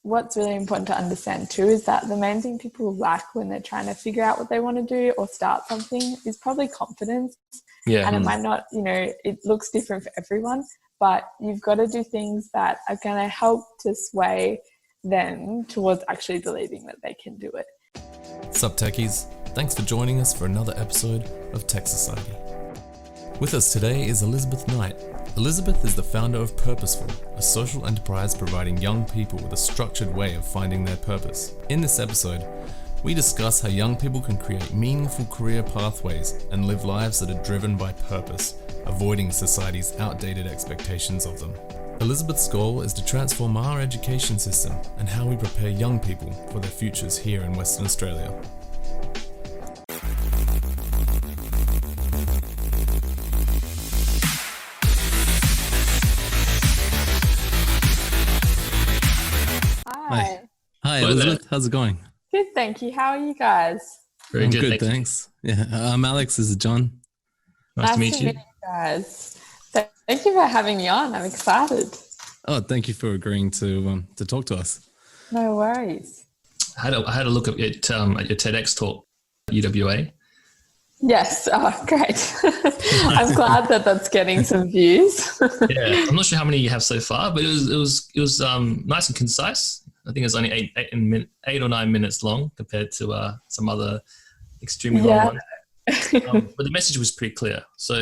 what's really important to understand too is that the main thing people lack when they're trying to figure out what they want to do or start something is probably confidence. Yeah. And it might not, it looks different for everyone, but you've got to do things that are going to help to sway them towards actually believing that they can do it. Sup techies, thanks for joining us for another episode of Tech Society. With us today is Elizabeth Knight. Elizabeth is the founder of Purposeful, a social enterprise providing young people with a structured way of finding their purpose. In this episode, we discuss how young people can create meaningful career pathways and live lives that are driven by purpose, avoiding society's outdated expectations of them. Elizabeth's goal is to transform our education system and how we prepare young people for their futures here in Western Australia. Hi, Elizabeth. How's it going? Good, thank you. How are you guys? Very good, thanks. Yeah, I'm Alex. This is John. Nice to meet you. Guys. Thank you for having me on. I'm excited. Oh, thank you for agreeing to talk to us. No worries. I had a look at your TEDx talk, UWA. Yes. Oh, great. I'm glad that that's getting some views. Yeah, I'm not sure how many you have so far, but it was nice and concise. I think it was only 8 or 9 minutes long compared to some other extremely long ones. But the message was pretty clear. So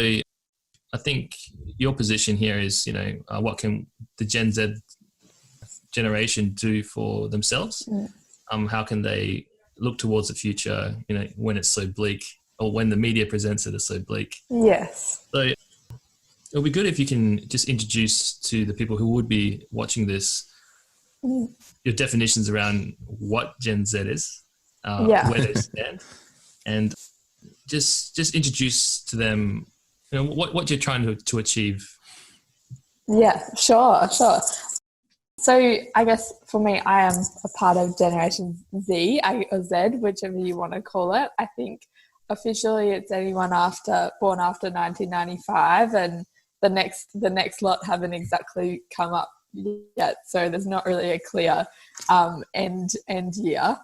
I think your position here is, what can the Gen Z generation do for themselves? How can they look towards the future, when it's so bleak, or when the media presents it as so bleak? Yes. So it'll be good if you can just introduce to the people who would be watching this your definitions around what Gen Z is, where they stand, and just introduce to them, what you're trying to achieve. Yeah, sure. So I guess for me, I am a part of Generation Z or Z, whichever you want to call it. I think officially it's anyone born after 1995, and the next lot haven't exactly come up yet, so there's not really a clear end year.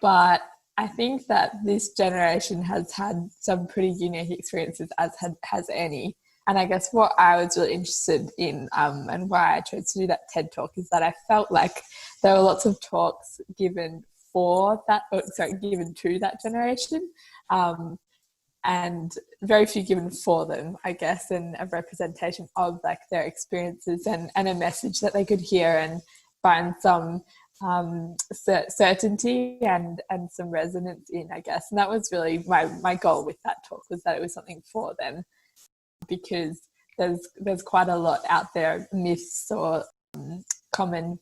But I think that this generation has had some pretty unique experiences, as has any. And I guess what I was really interested in, and why I chose to do that TED Talk, is that I felt like there were lots of talks given to that generation, and very few given for them, I guess, and a representation of like their experiences and a message that they could hear and find some certainty and some resonance in, I guess. And that was really my goal with that talk, was that it was something for them, because there's quite a lot out there, myths or common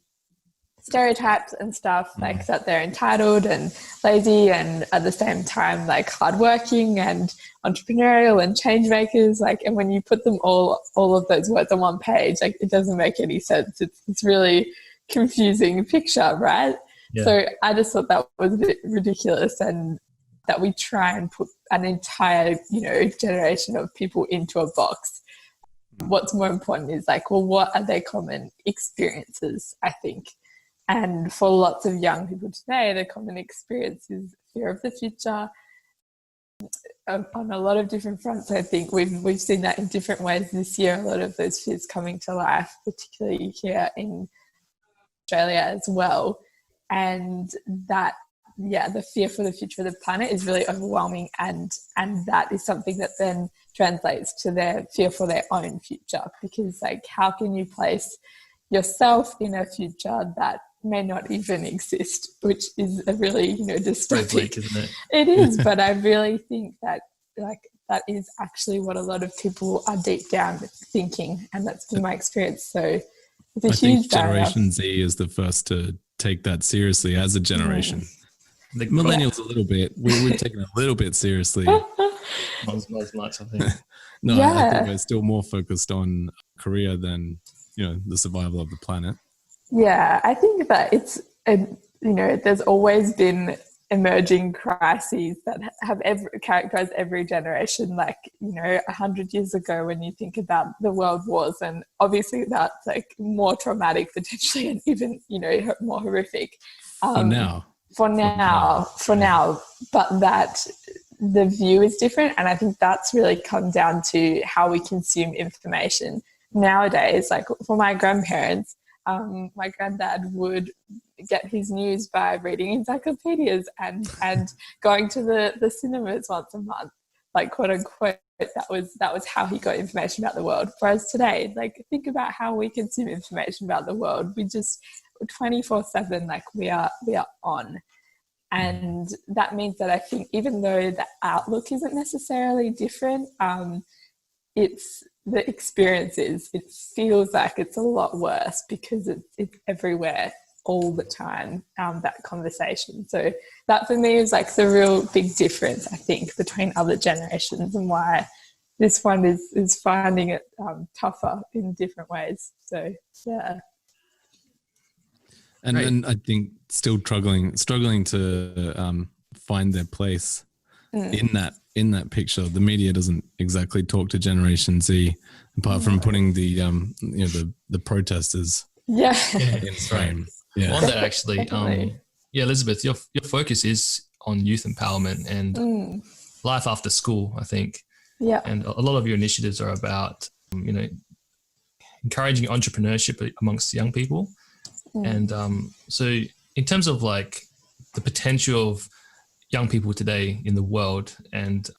stereotypes and stuff, like that they're entitled and lazy and at the same time like hardworking and entrepreneurial and change makers, and when you put them all of those words on one page, it doesn't make any sense. It's really confusing picture, right? Yeah. So I just thought that was a bit ridiculous, and that we try and put an entire generation of people into a box. What's more important is what are their common experiences, I think. And for lots of young people today, the common experience is fear of the future on a lot of different fronts. I think we've seen that in different ways this year, a lot of those fears coming to life, particularly here in Australia as well. And that, the fear for the future of the planet is really overwhelming, and that is something that then translates to their fear for their own future, because how can you place yourself in a future that may not even exist, which is a really dystopic. Bleak, isn't it? It is, but I really think that that is actually what a lot of people are deep down thinking, and that's been my experience. So it's a huge barrier. Generation Z is the first to take that seriously as a generation. The millennials a little bit. We've taken it a little bit seriously. Not as much, I think. No, I think we're still more focused on career than the survival of the planet. Yeah, I think that it's there's always been emerging crises that have characterized every generation, like, 100 years ago when you think about the world wars, and obviously that's like more traumatic potentially and even, more horrific. For now, but that the view is different. And I think that's really come down to how we consume information nowadays. Like for my grandparents, my granddad would get his news by reading encyclopedias and going to the cinemas once a month, like quote unquote. That was how he got information about the world. Whereas today, like, think about how we consume information about the world. We just 24/7, like we are on. And that means that I think even though the outlook isn't necessarily different, it's the experiences, it feels like it's a lot worse because it's everywhere all the time, that conversation. So that for me is like the real big difference, I think, between other generations, and why this one is finding it tougher in different ways. So yeah. And then I think still struggling to find their place in that picture. The media doesn't exactly talk to Generation Z, apart from putting the protesters in frame. Yeah. On that actually, Elizabeth, your focus is on youth empowerment and life after school, I think. Yeah. And a lot of your initiatives are about, encouraging entrepreneurship amongst young people. And so in terms of like the potential of young people today in the world and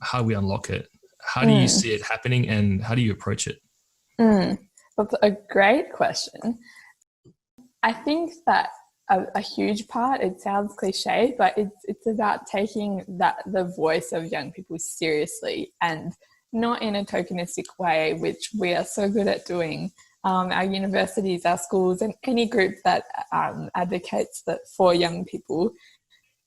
how we unlock it, how do you see it happening and how do you approach it? That's a great question. I think that a huge part, it sounds cliche, but it's about taking the voice of young people seriously, and not in a tokenistic way, which we are so good at doing. Our universities, our schools, and any group that advocates that for young people,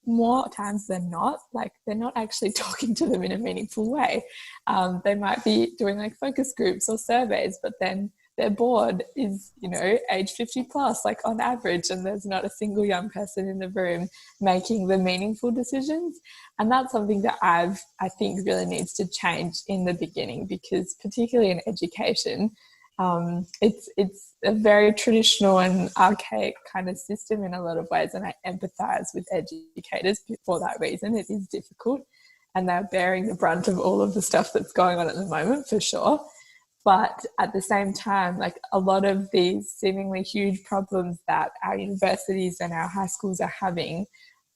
more times than not, like, they're not actually talking to them in a meaningful way. They might be doing like focus groups or surveys, but then their board is, age 50 plus, like on average, and there's not a single young person in the room making the meaningful decisions. And that's something that I think really needs to change in the beginning, because particularly in education, it's a very traditional and archaic kind of system in a lot of ways, and I empathize with educators for that reason. It is difficult, and they're bearing the brunt of all of the stuff that's going on at the moment, for sure. But at the same time, like, a lot of these seemingly huge problems that our universities and our high schools are having,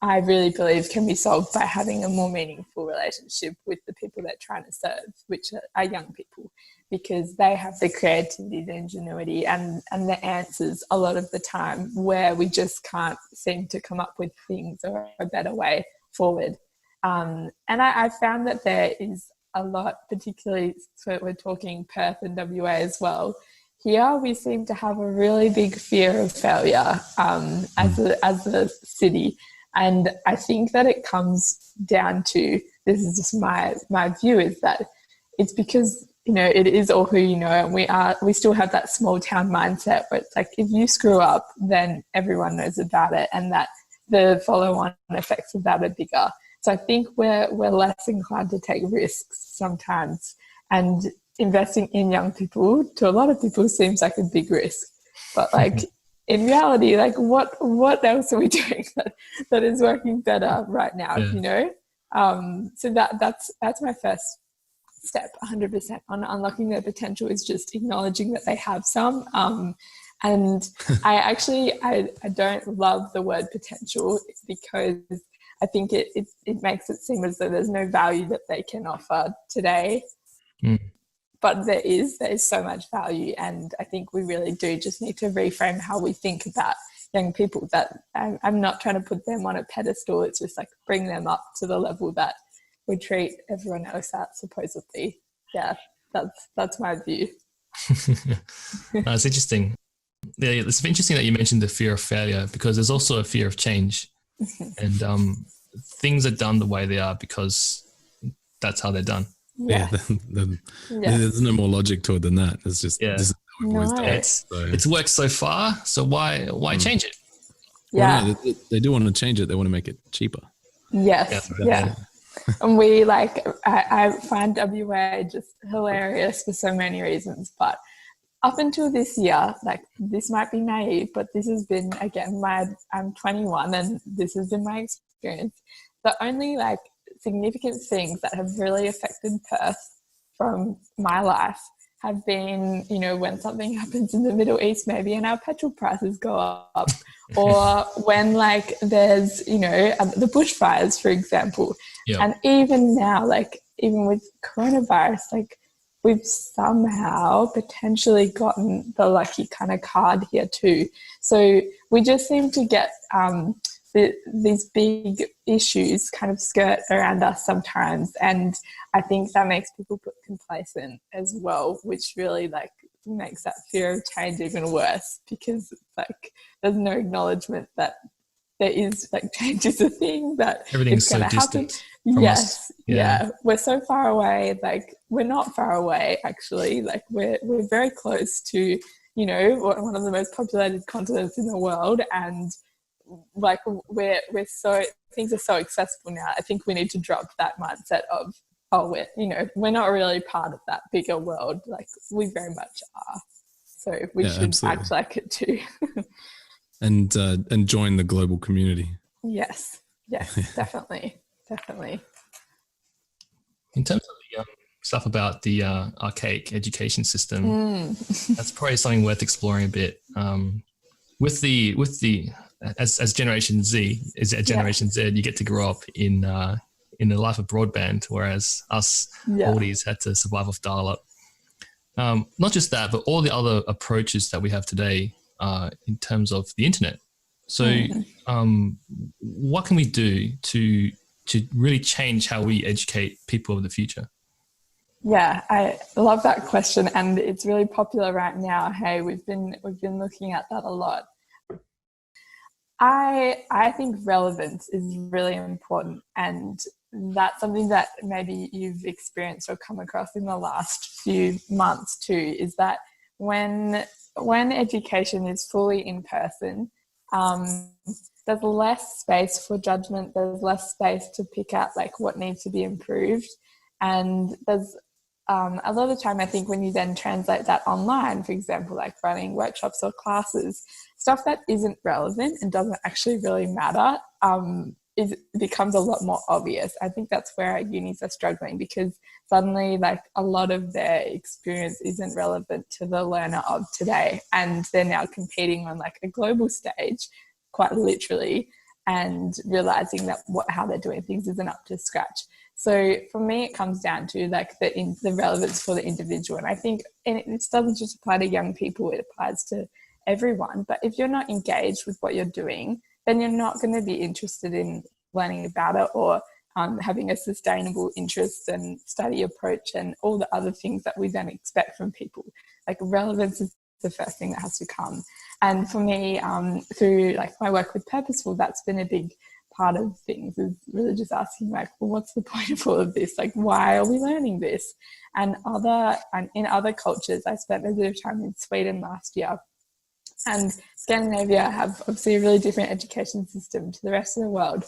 I really believe can be solved by having a more meaningful relationship with the people they're trying to serve, which are young people, because they have the creativity, the ingenuity, and the answers a lot of the time, where we just can't seem to come up with things or a better way forward. And I found that there is a lot, particularly, so we're talking Perth and WA as well. Here we seem to have a really big fear of failure as a city. And I think that it comes down to, this is just my view, is that it's because, it is all who you know, and we still have that small town mindset where it's like, if you screw up, then everyone knows about it, and that the follow-on effects of that are bigger. So I think we're less inclined to take risks sometimes, and investing in young people to a lot of people seems like a big risk. But like, in reality, like, what else are we doing that is working better right now? So that's my first step, 100% on unlocking their potential, is just acknowledging that they have some. And I don't love the word potential, because I think it makes it seem as though there's no value that they can offer today. But there is so much value, and I think we really do just need to reframe how we think about young people. That I'm not trying to put them on a pedestal, it's just like bring them up to the level that we treat everyone else at, supposedly. Yeah, that's my view. It's interesting. Yeah, it's interesting that you mentioned the fear of failure, because there's also a fear of change. And things are done the way they are because that's how they're done. There's no more logic to it than that. It's just this is how we've always done it. It's worked so far, so why change it? Yeah. Well, no, they do want to change it. They want to make it cheaper. Yes. Yeah. And we I find WA just hilarious for so many reasons. But up until this year, like this might be naive, but this has been, again, I'm 21 and this has been my experience. The only like significant things that have really affected Perth from my life have been, when something happens in the Middle East maybe and our petrol prices go up, or when like there's, the bushfires, for example. Yep. And even now, like even with coronavirus, like we've somehow potentially gotten the lucky kind of card here too. So we just seem to get these big issues kind of skirt around us sometimes, and I think that makes people complacent as well, which really like makes that fear of change even worse, because it's like there's no acknowledgement that there is like change is a thing, that everything's it's going to so happen. distant from us. Yeah, we're so far away. Like we're not far away actually. Like we're very close to one of the most populated continents in the world, and like we're so, things are so accessible now. I think we need to drop that mindset of, oh, we're not really part of that bigger world. Like we very much are. So we should absolutely act like it too. and join the global community. Yes, definitely. In terms of the stuff about the archaic education system, that's probably something worth exploring a bit. With the as Generation Z, you get to grow up in the life of broadband, whereas us oldies had to survive off dial-up. Not just that, but all the other approaches that we have today in terms of the internet. So what can we do to really change how we educate people of the future? Yeah, I love that question, and it's really popular right now. Hey, we've been looking at that a lot. I think relevance is really important, and that's something that maybe you've experienced or come across in the last few months too, is that when education is fully in person, there's less space for judgment, there's less space to pick out like what needs to be improved, and there's a lot of the time I think when you then translate that online, for example, like running workshops or classes, stuff that isn't relevant and doesn't actually really matter, it becomes a lot more obvious. I think that's where our unis are struggling, because suddenly like a lot of their experience isn't relevant to the learner of today, and they're now competing on like a global stage, quite literally, and realizing that how they're doing things isn't up to scratch. So for me, it comes down to like the relevance for the individual. And I think, and it doesn't just apply to young people, it applies to everyone. But if you're not engaged with what you're doing, then you're not going to be interested in learning about it, or having a sustainable interest and study approach and all the other things that we then expect from people. Like relevance is the first thing that has to come. And for me, through like my work with Purposeful, that's been a big part of things, is really just asking like, well, what's the point of all of this? Like, why are we learning this? And in other cultures, I spent a bit of time in Sweden last year, and Scandinavia have obviously a really different education system to the rest of the world.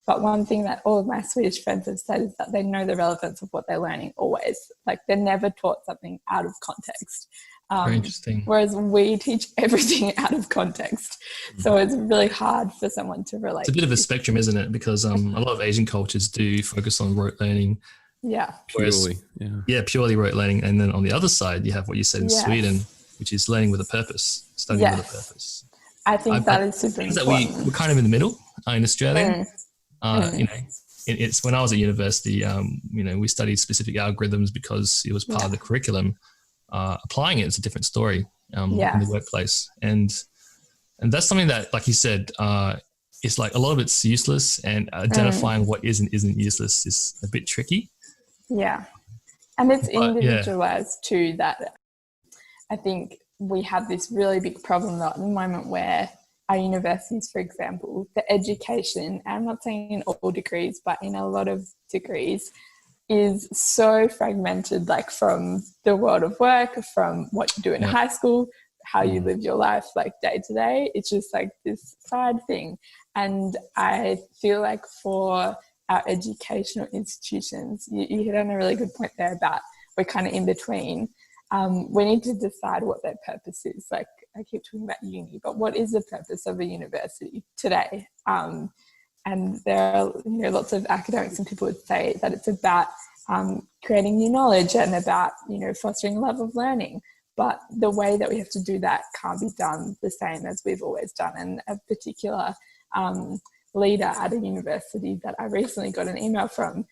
But one thing that all of my Swedish friends have said is that they know the relevance of what they're learning always. Like they're never taught something out of context. Very interesting. Whereas we teach everything out of context. So it's really hard for someone to relate. It's a bit of a spectrum, isn't it? Because a lot of Asian cultures do focus on rote learning. Yeah. Purely. Purely rote learning. And then on the other side, you have what you said in Sweden, which is learning with a purpose, studying with a purpose. I think that is super important. That we're kind of in the middle in Australia. It's when I was at university, we studied specific algorithms because it was part of the curriculum. Applying it is a different story in the workplace, and that's something that, like you said, it's like a lot of it's useless, and identifying what is and isn't useless is a bit tricky. Yeah, and it's individualized too. That I think we have this really big problem at the moment where our universities, for example, the education, I'm not saying in all degrees, but in a lot of degrees, is so fragmented, like from the world of work, from what you do in high school, how you live your life like day to day. It's just like this side thing. And I feel like for our educational institutions, you hit on a really good point there about we're kind of in between. We need to decide what their purpose is. Like I keep talking about uni, but what is the purpose of a university today? And there are lots of academics and people would say that it's about creating new knowledge and about fostering love of learning. But the way that we have to do that can't be done the same as we've always done. And a particular leader at a university that I recently got an email from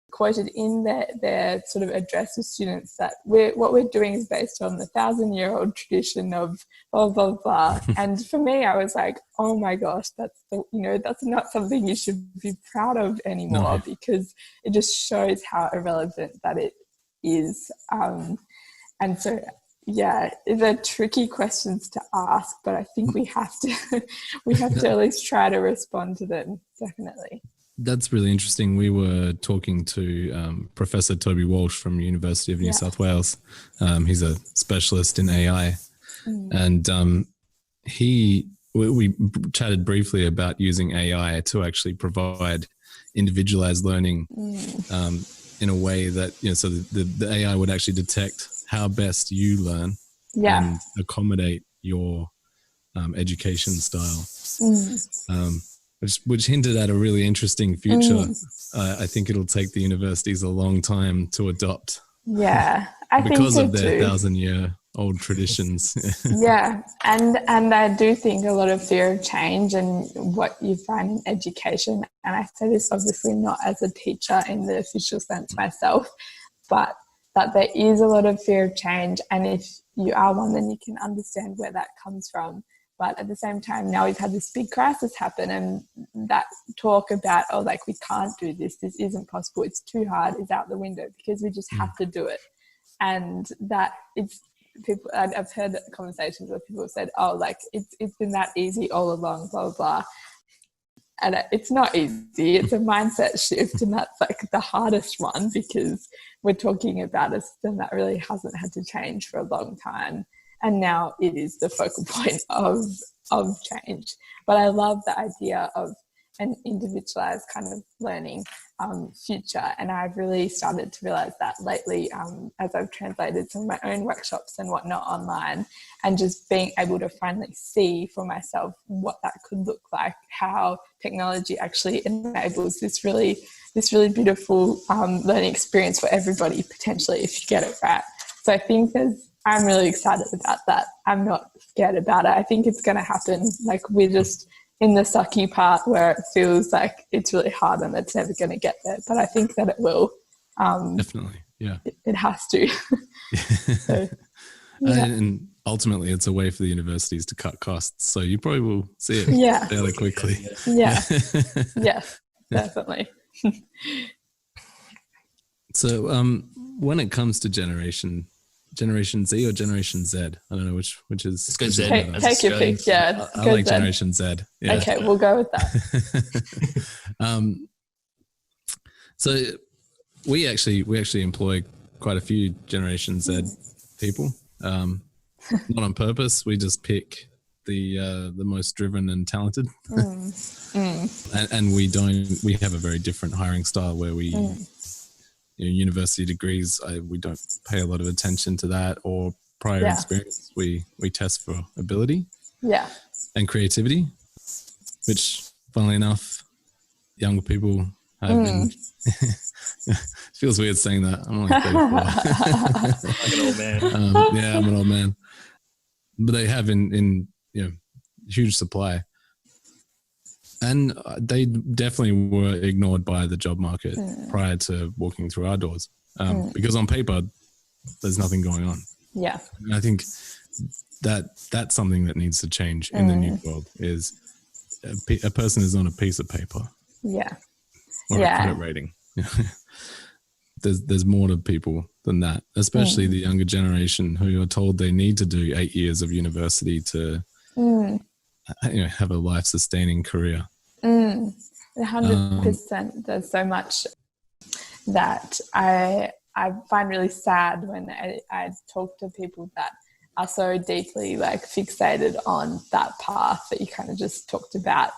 quoted in their sort of address to students that what we're doing is based on the 1,000-year-old tradition of blah, blah, blah. And for me, I was like, oh my gosh, that's not something you should be proud of anymore, because it just shows how irrelevant that it is. And so, yeah, they're tricky questions to ask, but I think we have to at least try to respond to them, definitely. That's really interesting. We were talking to Professor Toby Walsh from University of New South Wales. He's a specialist in AI. And we chatted briefly about using AI to actually provide individualized learning in a way that, so the AI would actually detect how best you learn and accommodate your education style. Which hinted at a really interesting future. I think it'll take the universities a long time to adopt. Yeah, I think because so of their too. 1,000-year-old traditions. Yeah, and I do think a lot of fear of change and what you find in education, and I say this obviously not as a teacher in the official sense myself, but that there is a lot of fear of change, and if you are one, then you can understand where that comes from. But at the same time, now we've had this big crisis happen, and that talk about, we can't do this, this isn't possible, it's too hard, is out the window, because we just have to do it. And that it's people, I've heard conversations where people have said, it's been that easy all along, blah, blah, blah. And it's not easy. It's a mindset shift, and that's like the hardest one, because we're talking about a system that really hasn't had to change for a long time. And now it is the focal point of change. But I love the idea of an individualized kind of learning future. And I've really started to realize that lately as I've translated some of my own workshops and whatnot online, and just being able to finally see for myself what that could look like, how technology actually enables this really beautiful learning experience for everybody, potentially, if you get it right. So I think I'm really excited about that. I'm not scared about it. I think it's going to happen. Like, we're just in the sucky part where it feels like it's really hard and it's never going to get there. But I think that it will. Definitely, yeah. It has to. So, yeah. And ultimately, it's a way for the universities to cut costs. So you probably will see it fairly quickly. Yeah. Yes, definitely. So when it comes to Generation Z or Generation Z? I don't know which is. Let's go Z. Take your pick. Yeah, I like Z. Generation Z. Yeah. Okay, we'll go with that. So we actually employ quite a few Generation Z people. Not on purpose. We just pick the most driven and talented. And we have a very different hiring style where we. University degrees, we don't pay a lot of attention to that, or prior experience. We test for ability and creativity, which, funnily enough, younger people have been. It feels weird saying that. I'm like 34. Like an old man. Yeah, I'm an old man. But they have in huge supply. And they definitely were ignored by the job market prior to walking through our doors, because on paper, there's nothing going on. Yeah. And I think that's something that needs to change in the new world. Is a person is on a piece of paper. Yeah. Or a credit rating. There's more to people than that, especially the younger generation who are told they need to do 8 years of university to have a life-sustaining career. 100%. There's so much that I find really sad when I talk to people that are so deeply like fixated on that path that you kind of just talked about,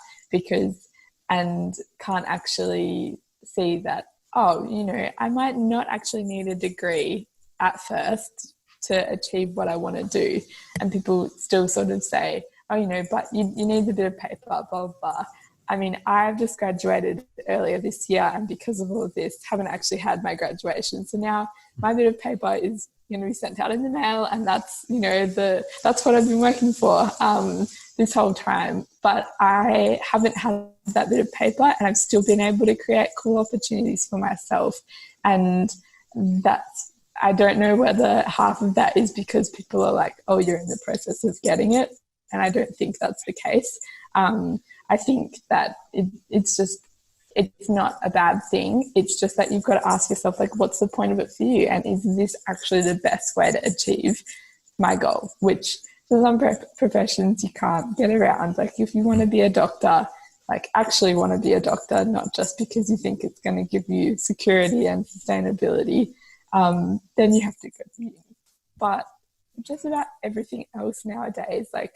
and can't actually see that, oh, you know, I might not actually need a degree at first to achieve what I want to do. And people still sort of say, oh, you know, but you need a bit of paper, blah, blah, blah. I mean, I've just graduated earlier this year, and because of all of this, haven't actually had my graduation. So now my bit of paper is going to be sent out in the mail, and that's, you know, that's what I've been working for this whole time. But I haven't had that bit of paper, and I've still been able to create cool opportunities for myself. And I don't know whether half of that is because people are like, oh, you're in the process of getting it. And I don't think that's the case. I think that it's not a bad thing. It's just that you've got to ask yourself, like, what's the point of it for you? And is this actually the best way to achieve my goal? Which for some professions you can't get around. Like if you want to be a doctor, like actually want to be a doctor, not just because you think it's going to give you security and sustainability, then you have to go to uni. But just about everything else nowadays, like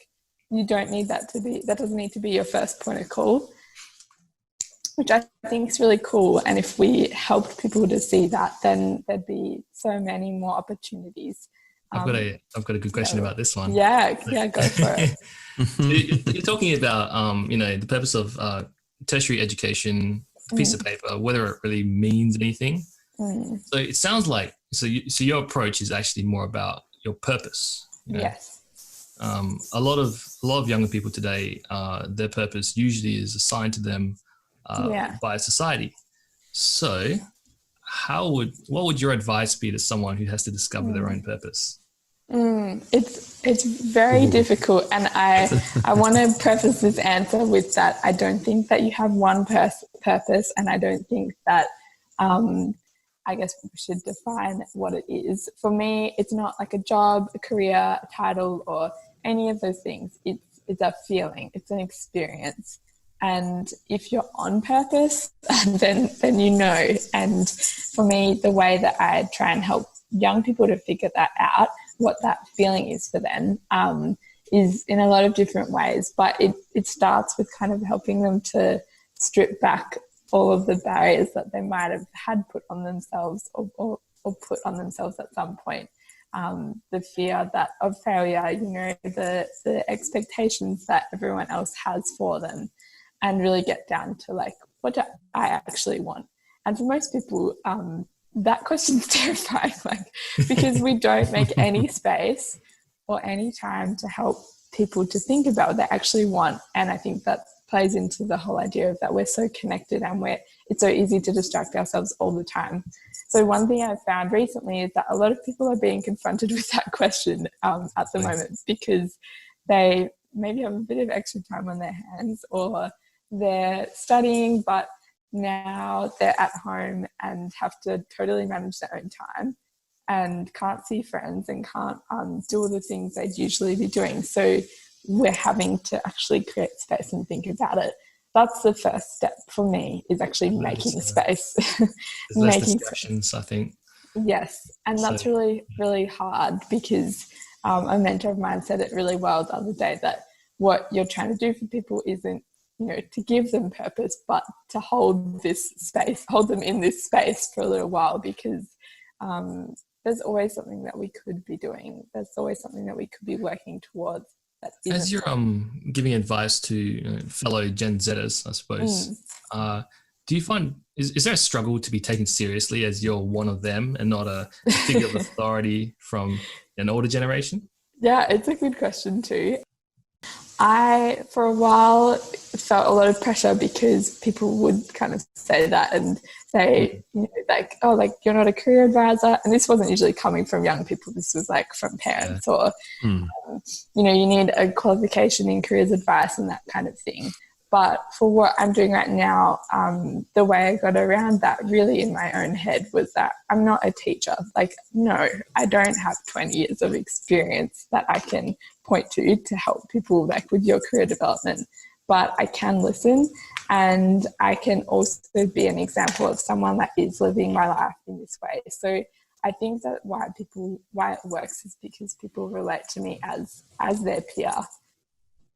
you don't need that doesn't need to be your first point of call, which I think is really cool. And if we helped people to see that, then there'd be so many more opportunities. I've got a good question about this one. Yeah, go for it. You're talking about, you know, the purpose of tertiary education, a piece of paper, whether it really means anything. So it sounds like, so your approach is actually more about your purpose. You know? Yes. A lot of younger people today, their purpose usually is assigned to them by society. So what would your advice be to someone who has to discover their own purpose? It's very difficult, and I want to preface this answer with that I don't think that you have one purpose, and I don't think that I guess we should define what it is. For me, it's not like a job, a career, a title, or any of those things. It's a feeling, it's an experience. And if you're on purpose, then you know. And for me, the way that I try and help young people to figure that out, what that feeling is for them, is in a lot of different ways. But it starts with kind of helping them to strip back all of the barriers that they might have had put on themselves or put on themselves at some point. The fear of failure, you know, the expectations that everyone else has for them, and really get down to like, what do I actually want? And for most people, that question's terrifying, like, because we don't make any space or any time to help people to think about what they actually want. And I think that plays into the whole idea of that we're so connected and it's so easy to distract ourselves all the time. So one thing I've found recently is that a lot of people are being confronted with that question at the moment, because they maybe have a bit of extra time on their hands, or they're studying, but now they're at home and have to totally manage their own time and can't see friends and can't do all the things they'd usually be doing. So we're having to actually create space and think about it. That's the first step for me, is actually making space. Making discussions, I think. Yes, and that's really, really hard, because a mentor of mine said it really well the other day, that what you're trying to do for people isn't, you know, to give them purpose, but to hold them in this space for a little while, because there's always something that we could be doing. There's always something that we could be working towards. As you're giving advice to fellow Gen Zers, I suppose, do you find, is there a struggle to be taken seriously as you're one of them and not a figure of authority from an older generation? Yeah, it's a good question too. I, for a while, felt a lot of pressure because people would kind of say that and say, you know, like, oh, like, you're not a career advisor. And this wasn't usually coming from young people. This was like from parents or, you know, you need a qualification in careers advice and that kind of thing. But for what I'm doing right now, the way I got around that really in my own head was that I'm not a teacher. Like, no, I don't have 20 years of experience that I can point to help people like with your career development. But I can listen, and I can also be an example of someone that is living my life in this way. So I think that why it works is because people relate to me as their peer.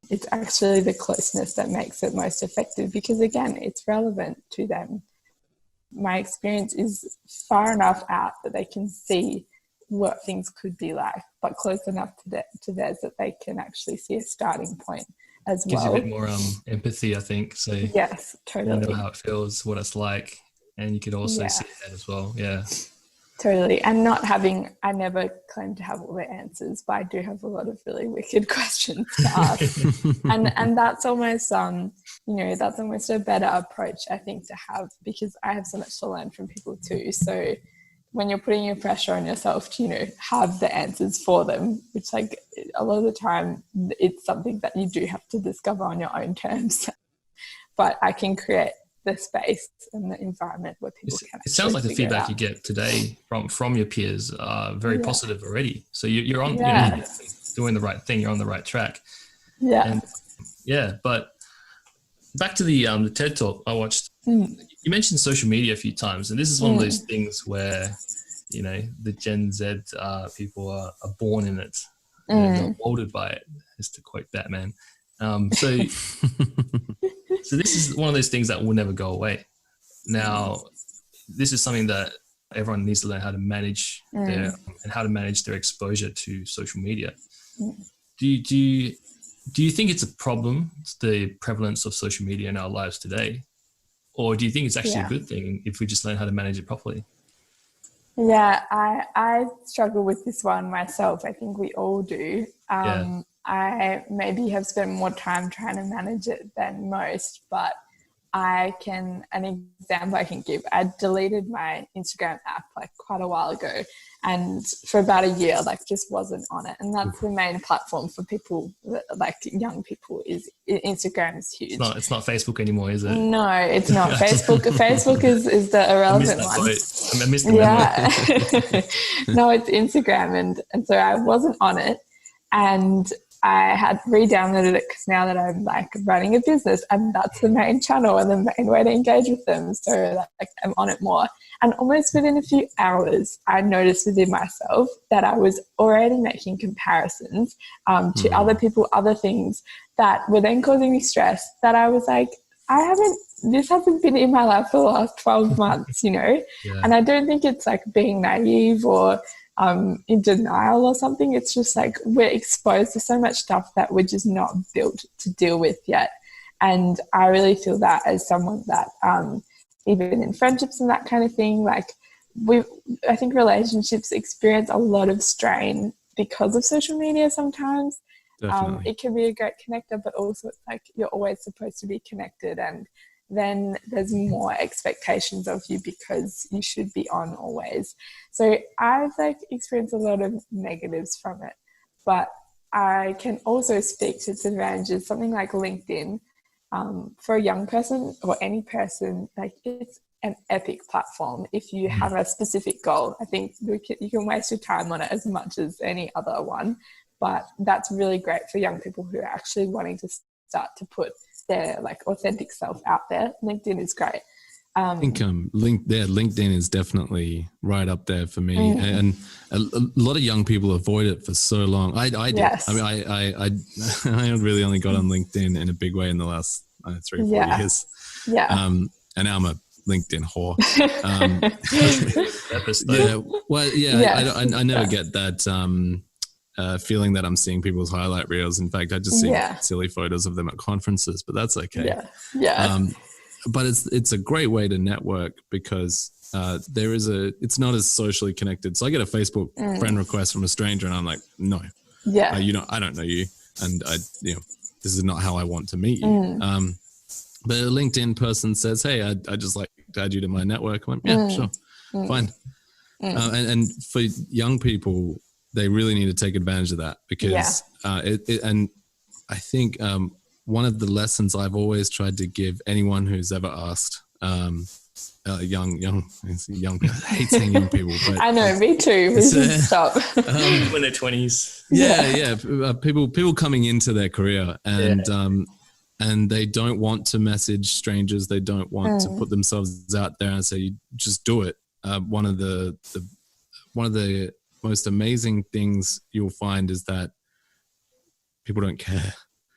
It's actually the closeness that makes it most effective because, again, it's relevant to them. My experience is far enough out that they can see what things could be like, but close enough to theirs that they can actually see a starting point as well. Gives you a bit more empathy, I think. So yes, totally. You know how it feels, what it's like, and you could also see that as well. Yeah. Totally. And I never claim to have all the answers, but I do have a lot of really wicked questions to ask. and that's almost, that's almost a better approach, I think, to have, because I have so much to learn from people too. So when you're putting your pressure on yourself to, have the answers for them, which like a lot of the time it's something that you do have to discover on your own terms. But I can create the space and the environment where people can. It sounds like the feedback you get today from your peers are very positive already. So you're on, you're doing the right thing. You're on the right track. Yeah. And, but back to the TED Talk I watched. You mentioned social media a few times, and this is one of those things where the Gen Z people are born in it. They're not molded by it, as to quote Batman. So this is one of those things that will never go away. Now, this is something that everyone needs to learn how to manage and how to manage their exposure to social media. Do you think it's a problem, the prevalence of social media in our lives today? Or do you think it's actually a good thing if we just learn how to manage it properly? Yeah, I struggle with this one myself. I think we all do. I maybe have spent more time trying to manage it than most, but an example I can give, I deleted my Instagram app like quite a while ago, and for about a year, like just wasn't on it. And that's the main platform for people, like young people, is Instagram is huge. It's not Facebook anymore, is it? No, it's not. Facebook is the irrelevant one. I missed the memo. No, it's Instagram. And so I wasn't on it, and I had re-downloaded it because now that I'm like running a business, and that's the main channel and the main way to engage with them. So like I'm on it more. And almost within a few hours, I noticed within myself that I was already making comparisons to other people, other things that were then causing me stress, that I was like, this hasn't been in my life for the last 12 months, Yeah. And I don't think it's like being naive or in denial or something. It's just like we're exposed to so much stuff that we're just not built to deal with yet. And I really feel that as someone that even in friendships and that kind of thing, like I think relationships experience a lot of strain because of social media sometimes. It can be a great connector, but also it's like you're always supposed to be connected, and then there's more expectations of you because you should be on always. So I've like experienced a lot of negatives from it, but I can also speak to its advantages. Something like LinkedIn, for a young person or any person, like it's an epic platform if you have a specific goal. I think you can waste your time on it as much as any other one, but that's really great for young people who are actually wanting to start to put their like authentic self out there. LinkedIn is great. I think LinkedIn is definitely right up there for me, and a lot of young people avoid it for so long. I did. Yes. I mean, I really only got on LinkedIn in a big way in the last 3 or 4 years. Yeah. And now I'm a LinkedIn whore. I never get that feeling that I'm seeing people's highlight reels. In fact, I just see silly photos of them at conferences, but that's okay. Yeah. But it's a great way to network because it's not as socially connected. So I get a Facebook friend request from a stranger, and I'm like, no, I don't know you, and this is not how I want to meet you. But a LinkedIn person says, hey, I just like to add you to my network. I went, yeah, sure, fine. And for young people, they really need to take advantage of that because and I think one of the lessons I've always tried to give anyone who's ever asked young people, I hate saying young people, but I know, me too. We should stop. When they're 20s. People coming into their career and they don't want to message strangers. They don't want to put themselves out there and say, you just do it. One of the one of the most amazing things you'll find is that people don't care.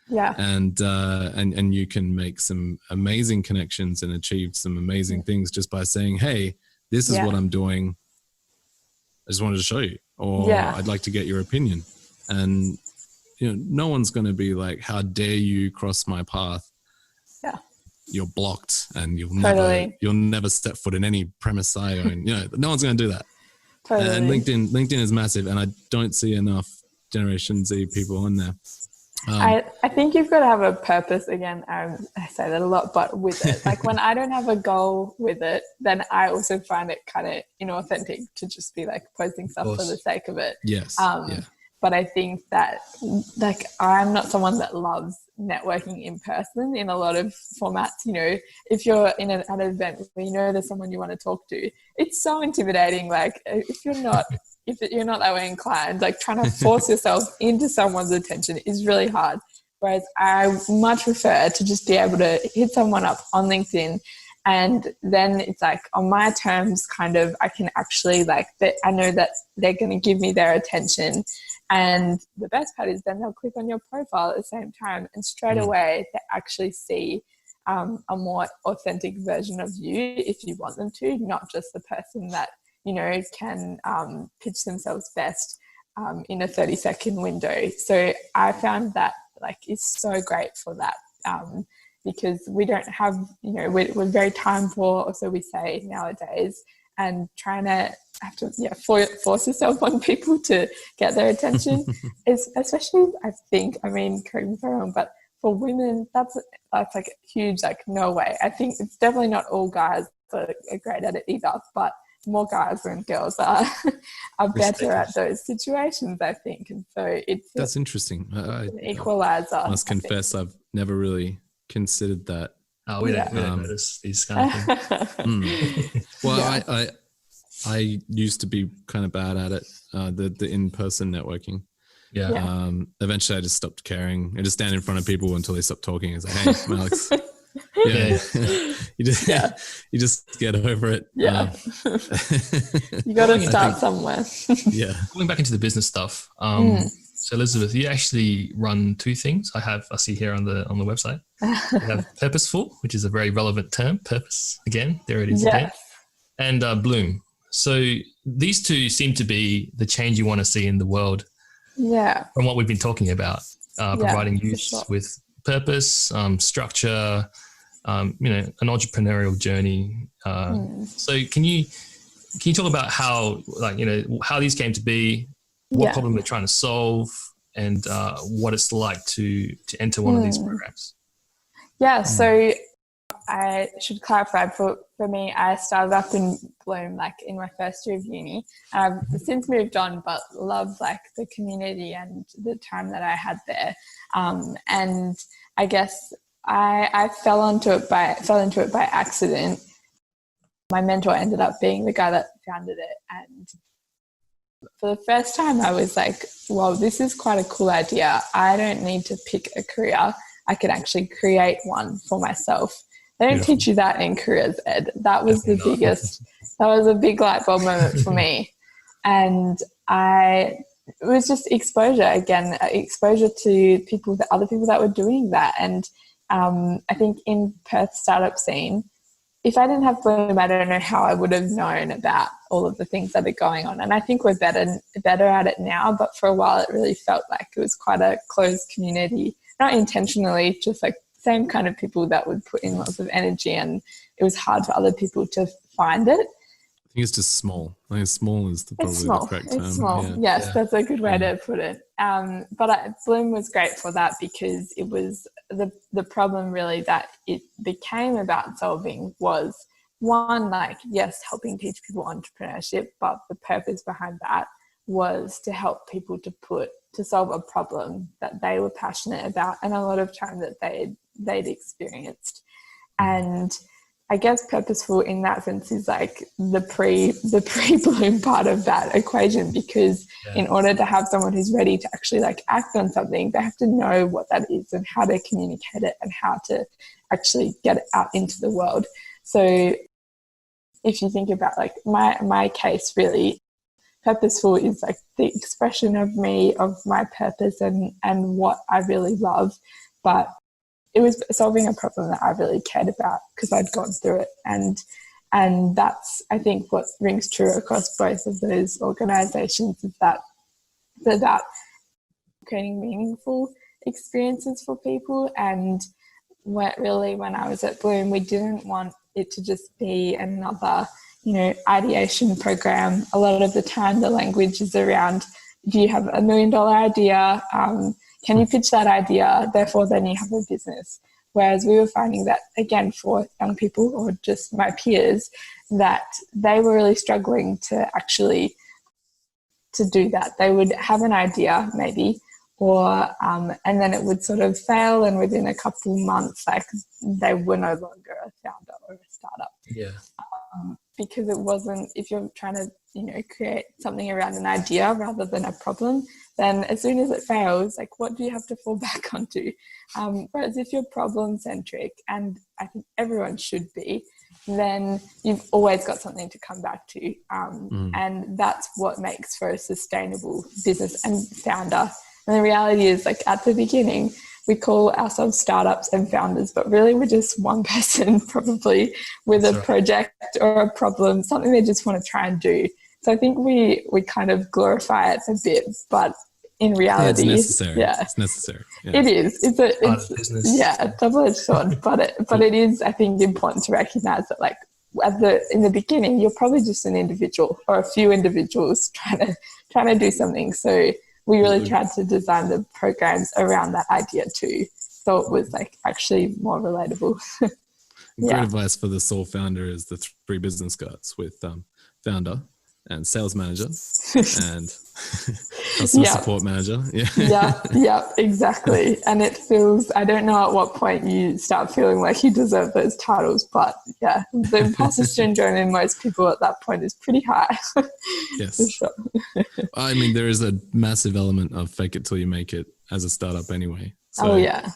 Yeah. And you can make some amazing connections and achieve some amazing things just by saying, hey, this is what I'm doing. I just wanted to show you, or I'd like to get your opinion. And, no one's going to be like, how dare you cross my path? Yeah. You're blocked and you'll never step foot in any premise I own. No one's going to do that. Totally. And LinkedIn is massive, and I don't see enough Generation Z people on there. I think you've got to have a purpose again. I say that a lot, but with it, like when I don't have a goal with it, then I also find it kind of inauthentic to just be like posting stuff for the sake of it. Yes. But I think that like I'm not someone that loves networking in person in a lot of formats. If you're in at an event where there's someone you want to talk to, it's so intimidating. Like if you're not that way inclined, like trying to force yourself into someone's attention is really hard. Whereas I much prefer to just be able to hit someone up on LinkedIn, and then it's like on my terms, kind of, I can actually I know that they're going to give me their attention. And the best part is then they'll click on your profile at the same time, and straight away they actually see a more authentic version of you if you want them to, not just the person that, can pitch themselves best in a 30-second window. So I found that it's so great for that because we don't have, we're very time poor, or so we say nowadays, and trying to have to force yourself on people to get their attention is, especially correct me if I'm wrong, but for women that's like huge, no way. I think it's definitely not all guys that are great at it either, but more guys than girls are better at those situations, I think. And so that's interesting. An equalizer. I must confess, I've never really considered that. Oh, we don't notice these kind of things. Well, I used to be kind of bad at it, the in-person networking. Yeah. Eventually I just stopped caring. I just stand in front of people until they stop talking. It's like, hey, I'm Alex. You just get over it. Yeah. You got to start somewhere. Going back into the business stuff. So Elizabeth, you actually run two things. I see here on the website. You have Purposeful, which is a very relevant term. Purpose, again, there it is again. And Bloom. So these two seem to be the change you want to see in the world. Yeah. From what we've been talking about, providing youth with purpose, structure, an entrepreneurial journey. So can you talk about how how these came to be, what problem they're trying to solve, and what it's like to enter one of these programs? Yeah. So I should clarify, for me, I started up in Bloom in my first year of uni. I've since moved on, but love the community and the time that I had there. And I guess I fell into it by accident. My mentor ended up being the guy that founded it, and for the first time I was like, well, this is quite a cool idea. I don't need to pick a career. I can actually create one for myself. They don't teach you that in careers ed. That was that was a big light bulb moment for me. And it was just exposure to other people that were doing that. And I think in Perth startup scene, if I didn't have Bloom, I don't know how I would have known about all of the things that are going on. And I think we're better at it now, but for a while it really felt like it was quite a closed community, not intentionally, just same kind of people that would put in lots of energy, and it was hard for other people to find it. I think it's just small. I think small is probably the correct term. It's small. Yeah. Yes, that's a good way to put it. But Bloom was great for that because it was the problem really that it became about solving was one, helping teach people entrepreneurship, but the purpose behind that was to help people to solve a problem that they were passionate about, and a lot of time that they'd experienced. And I guess Purposeful in that sense is the pre-Bloom part of that equation, because in order to have someone who's ready to actually act on something, they have to know what that is and how to communicate it and how to actually get it out into the world. So if you think about my case, really, Purposeful is like the expression of me, of my purpose and what I really love. But it was solving a problem that I really cared about because I'd gone through it. And that's, I think, what rings true across both of those organisations, is that it's about creating meaningful experiences for people. And when I was at Bloom, we didn't want it to just be another, ideation program. A lot of the time the language is around, do you have $1 million idea? Can you pitch that idea? Therefore, then you have a business. Whereas we were finding that, again, for young people or just my peers, that they were really struggling to actually to do that. They would have an idea maybe, or and then it would sort of fail, and within a couple months, like, they were no longer a founder or a startup. Yeah. Because it wasn't, if you're trying to, create something around an idea rather than a problem, then as soon as it fails, like, what do you have to fall back onto? Whereas if you're problem centric, and I think everyone should be, then you've always got something to come back to. And that's what makes for a sustainable business and founder. And the reality is, like, at the beginning, we call ourselves startups and founders, but really we're just one person probably with a project or a problem, something they just want to try and do. So I think we kind of glorify it a bit, but in reality, it's necessary. It's necessary. Yeah. It is. It's business. A double-edged sword, but it is, I think, important to recognize that, like, in the beginning, you're probably just an individual or a few individuals trying to do something. So we really tried to design the programs around that idea too, so it was, like, actually more relatable. Great advice for the sole founder is the 3 business cards with founder and sales manager and customer support manager. Yeah, exactly. And it feels, I don't know at what point you start feeling like you deserve those titles, but yeah, the imposter syndrome in most people at that point is pretty high. Yes. For sure. I mean, there is a massive element of fake it till you make it as a startup anyway. So, yeah,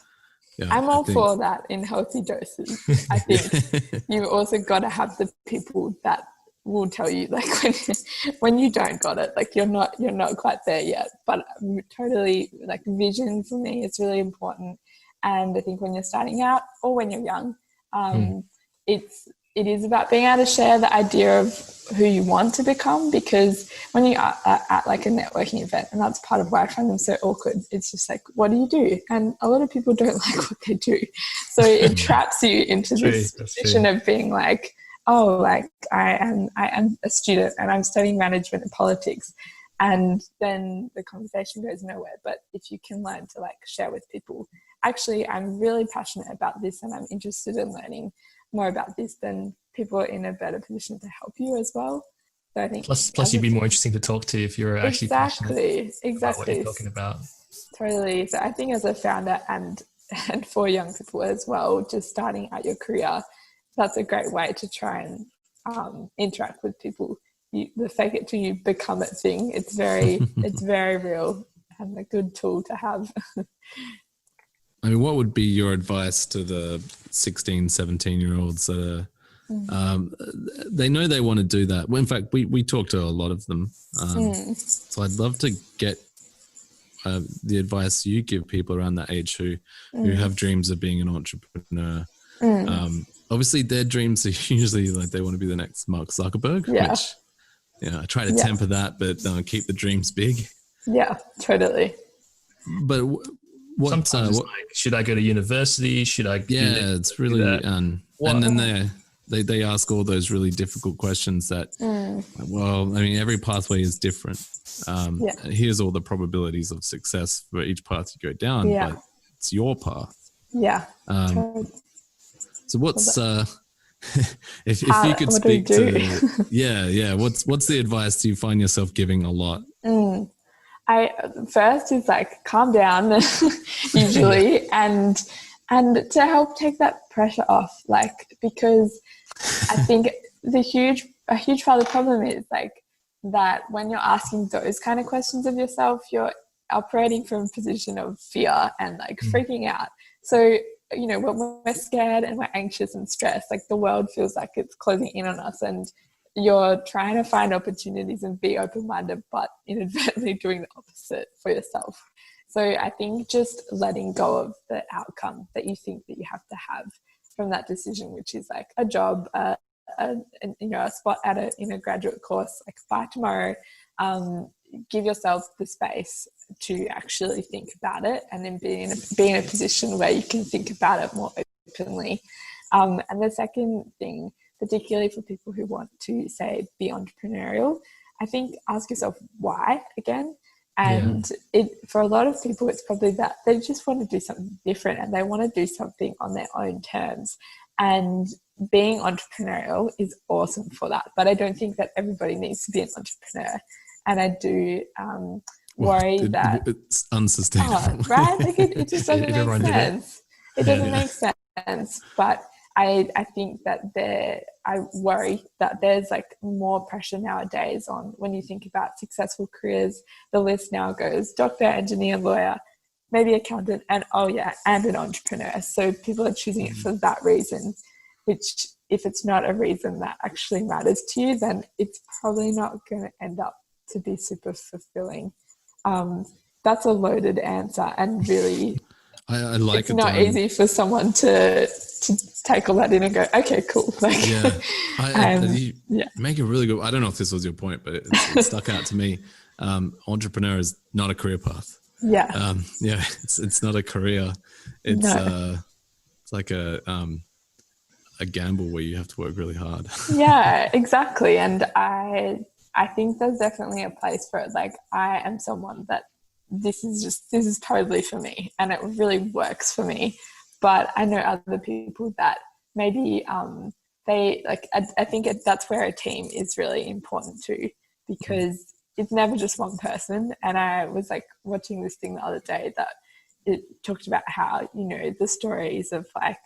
I'm all for that in healthy doses. I think you've also got to have the people that will tell you, like, when you don't got it, like, you're not quite there yet. But totally, like, vision for me is really important. And I think when you're starting out or when you're young, it is about being able to share the idea of who you want to become, because when you are at like a networking event, and that's part of why I find them so awkward, it's just like, what do you do? And a lot of people don't like what they do. So it traps you into this position of being like, oh, like, I am a student and I'm studying management and politics. And then the conversation goes nowhere. But if you can learn to, like, share with people, actually, I'm really passionate about this and I'm interested in learning more about this, then people are in a better position to help you as well. So I think plus you'd be more interesting to talk to if you're actually passionate about what you're talking about. Totally. So I think as a founder and for young people as well, just starting out your career, that's a great way to try and interact with people. The fake it till you become it thing, it's very real and a good tool to have. I mean, what would be your advice to the 16, 17-year-olds that are, they know they want to do that? Well, in fact, we talk to a lot of them. So I'd love to get the advice you give people around that age who have dreams of being an entrepreneur. Obviously, their dreams are usually like they want to be the next Mark Zuckerberg, which, I try to temper that, but keep the dreams big. Yeah, totally. But sometimes like, should I go to university? Should I? It's really, and then they ask all those really difficult questions that, well, I mean, every pathway is different. Here's all the probabilities of success for each path you go down, but it's your path. Yeah. So what's if you could speak to what's the advice you find yourself giving a lot? First is like calm down usually and to help take that pressure off, like, because I think a huge part of the problem is like that when you're asking those kind of questions of yourself, you're operating from a position of fear and like freaking out. So when we're scared and we're anxious and stressed, like the world feels like it's closing in on us, and you're trying to find opportunities and be open-minded, but inadvertently doing the opposite for yourself. So I think just letting go of the outcome that you think that you have to have from that decision, which is like a job, a spot in a graduate course, like by tomorrow, give yourself the space to actually think about it, and then be in a position where you can think about it more openly. And the second thing, particularly for people who want to, say, be entrepreneurial, I think ask yourself why again. And for a lot of people, it's probably that they just want to do something different and they want to do something on their own terms. And being entrepreneurial is awesome for that. But I don't think that everybody needs to be an entrepreneur. And I do worry that it's unsustainable. right? Like it just doesn't make sense. It doesn't make sense. But I think that I worry that there's like more pressure nowadays on, when you think about successful careers, the list now goes doctor, engineer, lawyer, maybe accountant, and and an entrepreneur. So people are choosing it for that reason, which if it's not a reason that actually matters to you, then it's probably not going to end up to be super fulfilling. That's a loaded answer, and really I like it's not easy for someone to take all that in and go, okay, cool. Like, you make a really good, I don't know if this was your point, but it stuck out to me. Entrepreneur is not a career path. It's not a career. It's like a gamble where you have to work really hard. Yeah, exactly. And I think there's definitely a place for it. Like, I am someone that this is totally for me and it really works for me. But I know other people that maybe I think that's where a team is really important too, because it's never just one person. And I was like watching this thing the other day that it talked about how, the stories of like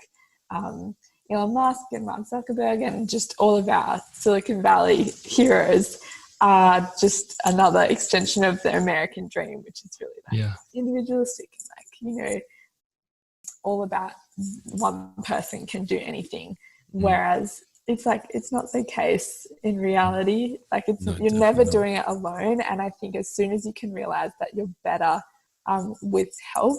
Elon Musk and Mark Zuckerberg and just all of our Silicon Valley heroes are just another extension of the American dream, which is really like individualistic and like, all about one person can do anything. Whereas it's like, it's not the case in reality. Like you're never doing it alone. And I think as soon as you can realize that you're better with help,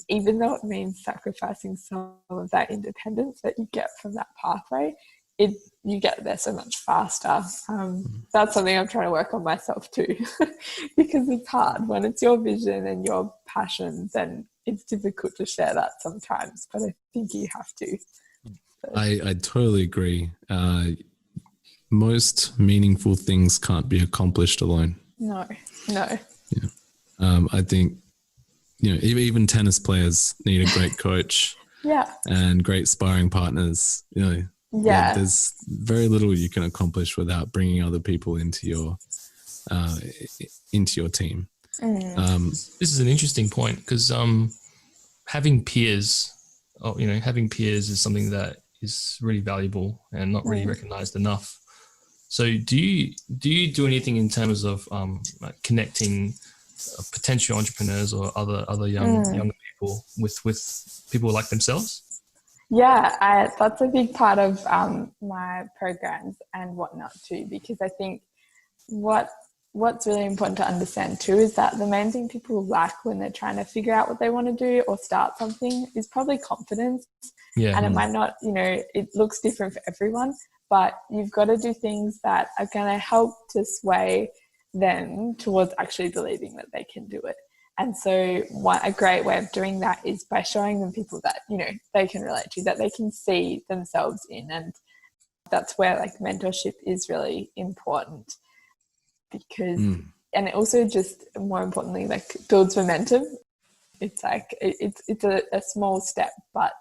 even though it means sacrificing some of that independence that you get from that pathway, you get there so much faster. That's something I'm trying to work on myself too, because it's hard when it's your vision and your passion. Then it's difficult to share that sometimes, but I think you have to. So. I totally agree. Most meaningful things can't be accomplished alone. No. Yeah. I think, even tennis players need a great coach. And great sparring partners. There's very little you can accomplish without bringing other people into your team. This is an interesting point because having peers is something that is really valuable and not really recognized enough. So do you do anything in terms of like connecting potential entrepreneurs or other younger people with people like themselves? Yeah, that's a big part of my programs and whatnot too, because I think what's really important to understand too is that the main thing people lack when they're trying to figure out what they want to do or start something is probably confidence. And it might not, it looks different for everyone, but you've got to do things that are going to help to sway them towards actually believing that they can do it. And so a great way of doing that is by showing them people that, they can relate to, that they can see themselves in. And that's where like mentorship is really important, because, and it also just more importantly, like builds momentum. It's like, it's a small step, but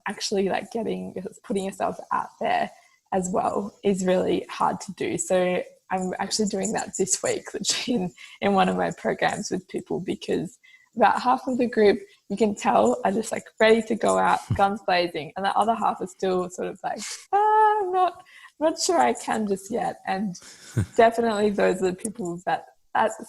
actually like putting yourself out there as well is really hard to do. So I'm actually doing that this week, literally in one of my programs with people, because about half of the group, you can tell, are just like ready to go out, guns blazing, and the other half is still sort of like, I'm not sure I can just yet. And definitely those are the people that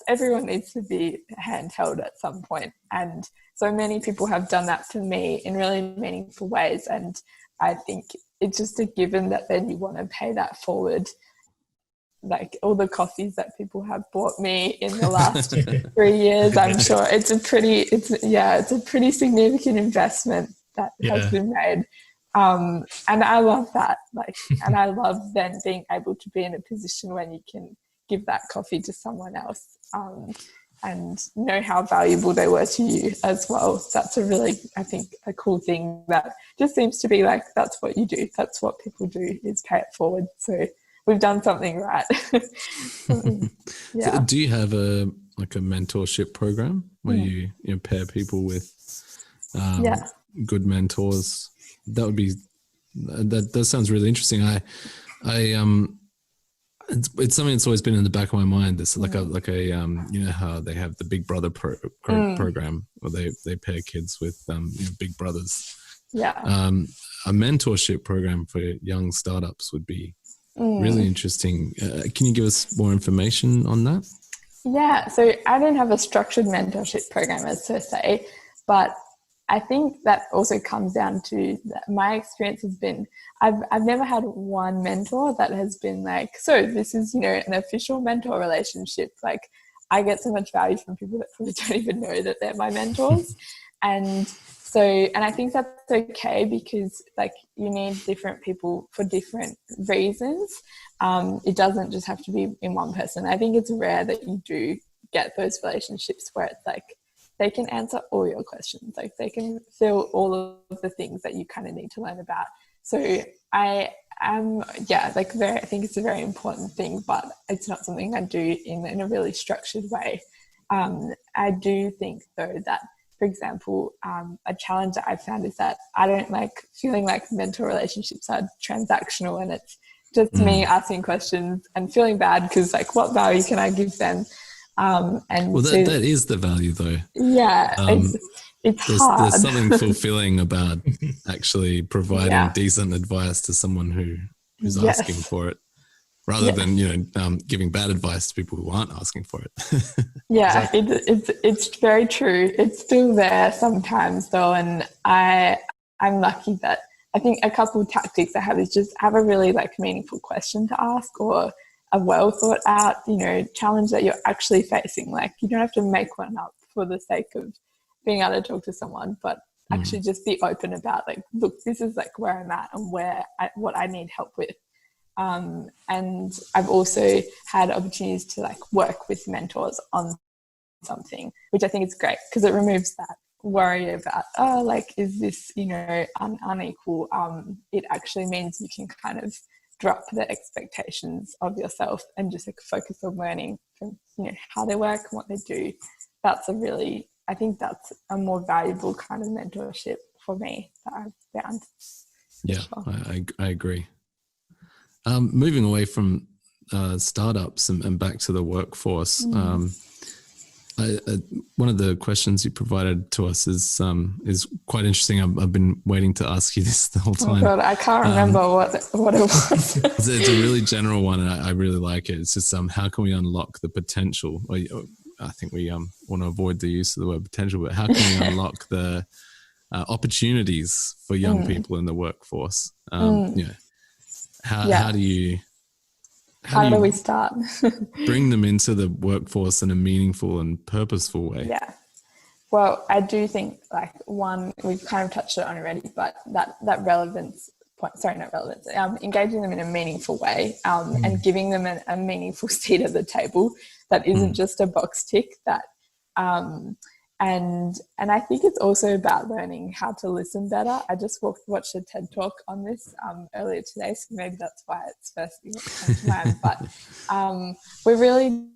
everyone needs to be handheld at some point. And so many people have done that for me in really meaningful ways. And I think it's just a given that then you want to pay that forward. Like all the coffees that people have bought me in the last 3 years, I'm sure it's a pretty significant investment that has been made. And I love that. And I love then being able to be in a position when you can give that coffee to someone else, and know how valuable they were to you as well. That's a really, I think, a cool thing that just seems to be like, that's what you do. That's what people do, is pay it forward. So we've done something right. So do you have a mentorship program where you pair people with good mentors? That sounds really interesting. It's something that's always been in the back of my mind. It's like you know how they have the Big Brother program where they pair kids with big brothers. A mentorship program for young startups would be really interesting. Can you give us more information on that? Yeah, so I don't have a structured mentorship program as per se, but I think that also comes down to that my experience has been, I've never had one mentor that has been like, so this is, an official mentor relationship. Like, I get so much value from people that probably don't even know that they're my mentors. And I think that's okay, because like you need different people for different reasons. It doesn't just have to be in one person. I think it's rare that you do get those relationships where it's like they can answer all your questions, like they can fill all of the things that you kind of need to learn about. So I think it's a very important thing, but it's not something I do in a really structured way. I do think though that, for example, a challenge that I've found is that I don't like feeling like mentor relationships are transactional, and it's just me asking questions and feeling bad because like, what value can I give them? That is the value though. Yeah, it's hard. There's something fulfilling about actually providing decent advice to someone who's asking for it, rather than giving bad advice to people who aren't asking for it. It's very true. It's still there sometimes though, and I'm lucky that I think a couple of tactics I have is just have a really like meaningful question to ask, or a well thought out challenge that you're actually facing. Like, you don't have to make one up for the sake of being able to talk to someone, but actually just be open about like, look, this is like where I'm at and what I need help with. And I've also had opportunities to like work with mentors on something, which I think is great because it removes that worry about, is this, unequal. It actually means you can kind of drop the expectations of yourself and just like focus on learning from, how they work and what they do. I think that's a more valuable kind of mentorship for me that I've found. Yeah, sure. I agree. Moving away from startups and back to the workforce, one of the questions you provided to us is quite interesting. I've been waiting to ask you this the whole time. Oh God, I can't remember what it was. It's a really general one, and I really like it. It's just how can we unlock the potential? I think we want to avoid the use of the word potential, but how can we unlock the opportunities for young people in the workforce? How do we start? Bring them into the workforce in a meaningful and purposeful way? Yeah. Well, I do think like one, we've kind of touched on already, but that relevance point, engaging them in a meaningful way, and giving them a meaningful seat at the table that isn't just a box tick that, and I think it's also about learning how to listen better. I just watched a TED talk on this earlier today, so maybe that's why it's first thing that comes to mind. But we're really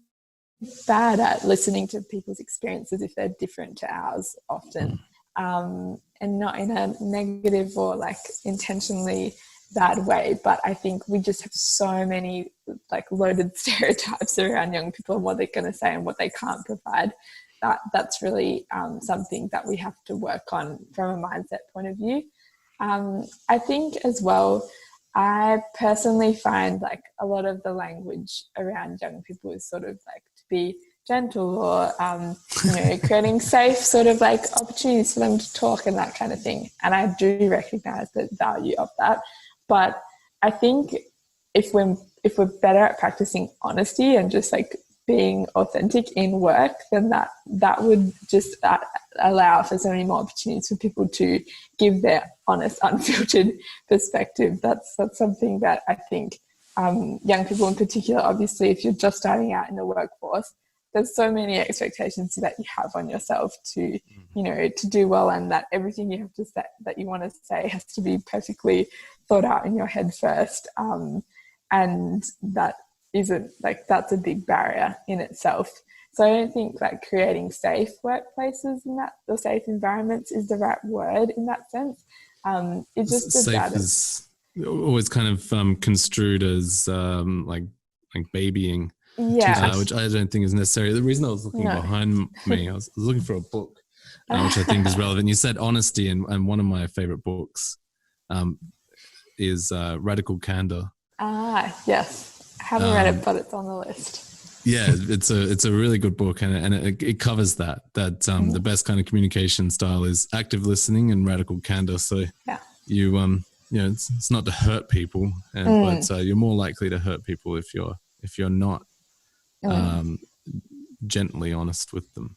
bad at listening to people's experiences if they're different to ours often, and not in a negative or like intentionally bad way. But I think we just have so many like loaded stereotypes around young people and what they're going to say and what they can't provide. That's really something that we have to work on from a mindset point of view. I think as well, I personally find like a lot of the language around young people is sort of like to gentle or, creating safe sort of like opportunities for them to talk and that kind of thing. And I do recognize the value of that. But I think if we're better at practicing honesty and just like being authentic in work, then that would just allow for so many more opportunities for people to give their honest, unfiltered perspective. That's something that I think young people in particular, obviously, if you're just starting out in the workforce, there's so many expectations that you have on yourself to, to do well, and that everything you have to say, that you want to say, has to be perfectly thought out in your head first. And that isn't like, that's a big barrier in itself. So I don't think like creating safe workplaces or safe environments is the right word in that sense. It's just safe is always kind of construed as like babying, which I don't think is necessary. The reason I was looking behind me, I was looking for a book, which I think is relevant. You said honesty, and one of my favorite books is Radical Candor. Yes. I haven't read it, but it's on the list. Yeah, it's a really good book, and it covers that the best kind of communication style is active listening and radical candor. So you it's not to hurt people, but you're more likely to hurt people if you're not gently honest with them.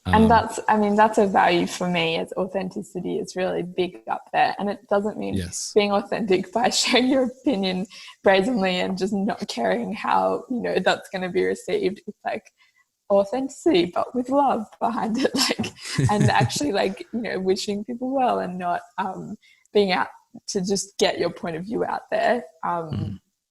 And that's a value for me, as authenticity is really big up there. And it doesn't mean being authentic by sharing your opinion brazenly and just not caring how, that's going to be received. It's like authenticity, but with love behind it, and actually wishing people well and not being out to just get your point of view out there.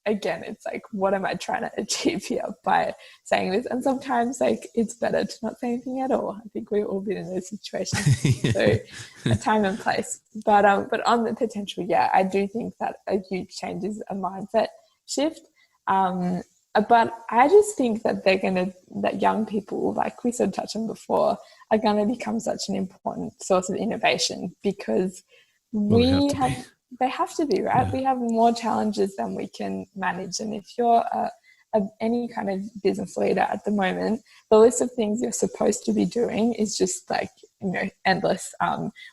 Again, it's like, what am I trying to achieve here by saying this? And sometimes it's better to not say anything at all. I think we've all been in those situations. So a time and place. But on the potential, I do think that a huge change is a mindset shift. But I just think that that young people, like we sort of touched on before, are going to become such an important source of innovation, because they have to be, right? We have more challenges than we can manage. And if you're any kind of business leader at the moment, the list of things you're supposed to be doing is just endless.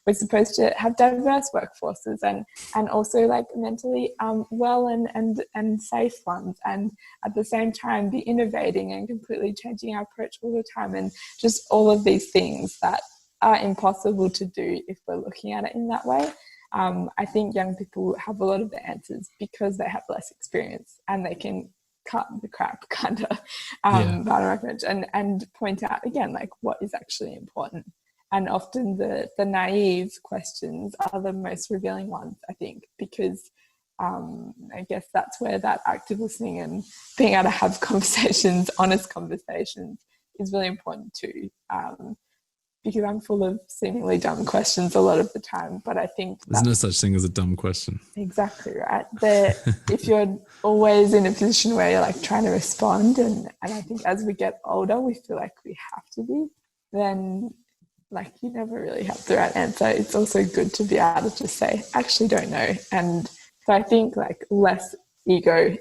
We're supposed to have diverse workforces and also mentally well and safe ones, and at the same time be innovating and completely changing our approach all the time, and just all of these things that are impossible to do if we're looking at it in that way. I think young people have a lot of the answers because they have less experience, and they can cut the crap kind of and point out again what is actually important. And often the naive questions are the most revealing ones, I think, because I guess that's where that active listening and being able to have conversations, honest conversations, is really important too. Because I'm full of seemingly dumb questions a lot of the time, but I think there's no such thing as a dumb question. Exactly right. If you're always in a position where you're trying to respond, and I think as we get older, we feel like we have to be, then you never really have the right answer. It's also good to be able to just say, actually don't know. And so I think less ego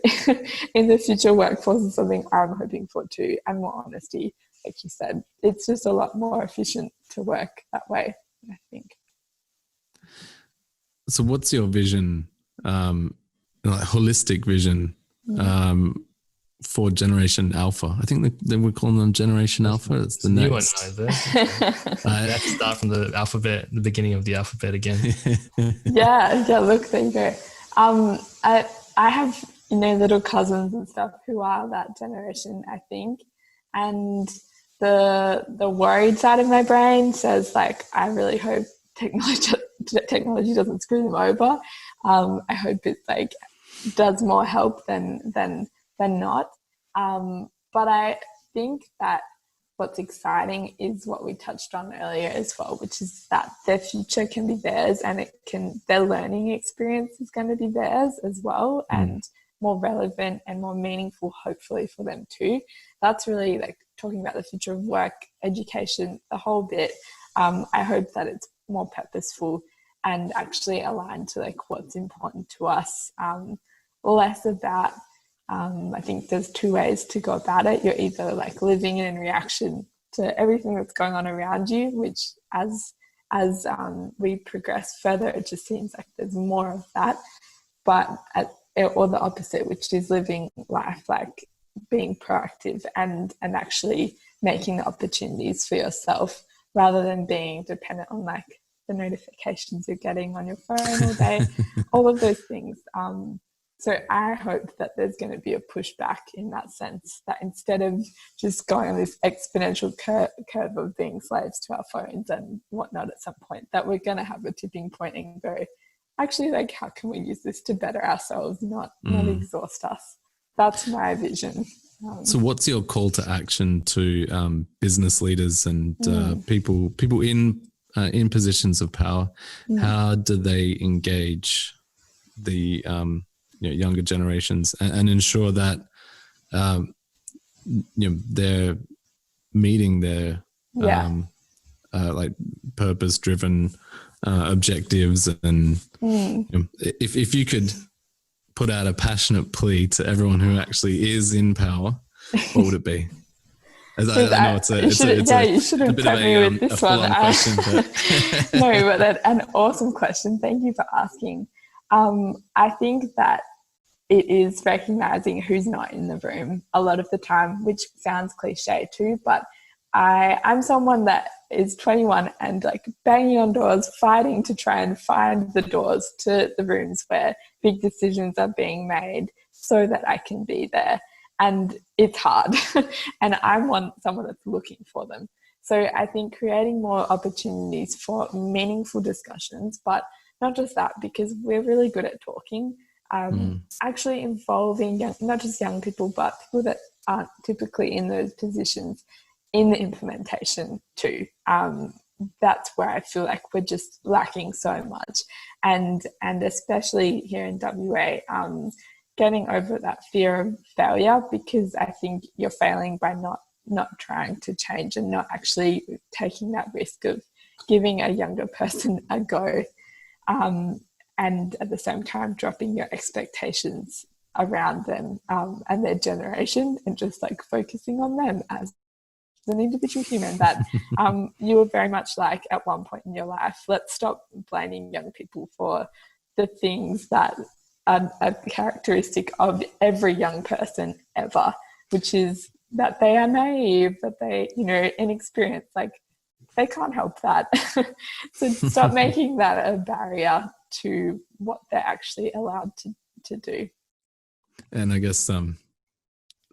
in the future workforce is something I'm hoping for too, and more honesty. Like you said, it's just a lot more efficient to work that way, I think. So what's your vision, holistic vision for Generation Alpha? I think they we're calling them Generation Alpha. It's the next. New one, I have to start from the alphabet, the beginning of the alphabet again. Yeah, look, there you go. I have, little cousins and stuff who are that generation, I think. And the worried side of my brain says I really hope technology doesn't screw them over. I hope it does more help than not. But I think that what's exciting is what we touched on earlier as well, which is that their future can be theirs, and their learning experience is going to be theirs as well, and more relevant and more meaningful, hopefully, for them too. That's really talking about the future of work, education, the whole bit. I hope that it's more purposeful and actually aligned to what's important to us, less about I think there's two ways to go about it. You're either like living in reaction to everything that's going on around you, which as we progress further, it just seems like there's more of that. Or the opposite, which is living life like being proactive and actually making the opportunities for yourself rather than being dependent on like the notifications you're getting on your phone all day, all of those things. So I hope that there's going to be a pushback in that sense, that instead of just going on this exponential curve of being slaves to our phones and whatnot at some point, that we're going to have a tipping point and go, actually, like, how can we use this to better ourselves, not exhaust us? That's my vision. So what's your call to action to business leaders and people in positions of power? How do they engage the younger generations and ensure that they're meeting their like purpose-driven objectives? And if you could put out a passionate plea to everyone who actually is in power, what would it be? I know it's you should have prepped me with this one. Question, but No, but an awesome question. Thank you for asking. I think that it is recognizing who's not in the room a lot of the time, which sounds cliche too, but I'm someone that is 21 and like banging on doors, fighting to try and find the doors to the rooms where big decisions are being made so that I can be there. And it's hard. And I want someone that's looking for them. So I think creating more opportunities for meaningful discussions, but not just that, because we're really good at talking, actually involving not just young people, but people that aren't typically in those positions in the implementation too. That's where I feel like we're just lacking so much. And especially here in WA, getting over that fear of failure, because I think you're failing by not trying to change and not actually taking that risk of giving a younger person a go. And at the same time dropping your expectations around them and their generation, and just like focusing on them as an individual human that you were very much like at one point in your life. Let's stop blaming young people for the things that are a characteristic of every young person ever, which is that they are naive, that they, inexperienced. Like, they can't help that. So stop making that a barrier to what they're actually allowed to do. And I guess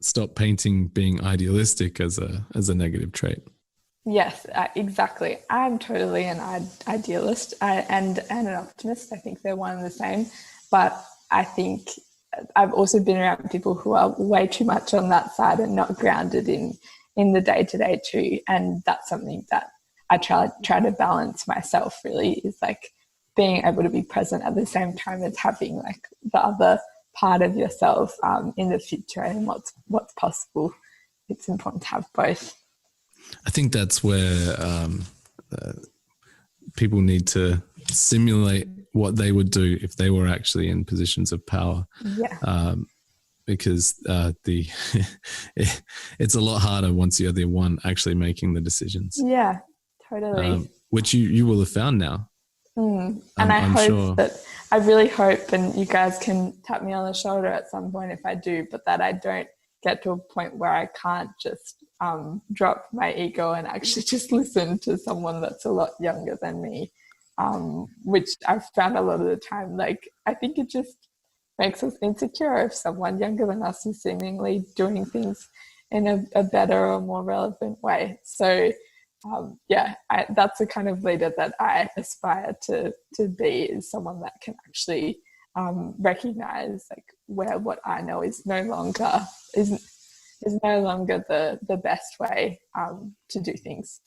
stop painting being idealistic as a negative trait. Yes, exactly. I'm totally an idealist and an optimist. I think they're one and the same. But I think I've also been around people who are way too much on that side and not grounded in the day-to-day too. And that's something that I try to balance myself, really, is like being able to be present at the same time as having like the other part of yourself in the future and what's possible. It's important to have both. I think that's where people need to simulate what they would do if they were actually in positions of power. Yeah. Because it's a lot harder once you're the one actually making the decisions. Yeah, totally. Which you will have found now. And I really hope, and you guys can tap me on the shoulder at some point if I do, but that I don't get to a point where I can't just drop my ego and actually just listen to someone that's a lot younger than me, which I've found a lot of the time. Like, I think it just makes us insecure if someone younger than us is seemingly doing things in a better or more relevant way. So that's the kind of leader that I aspire to be, is someone that can actually recognize like where what I know is no longer the best way to do things.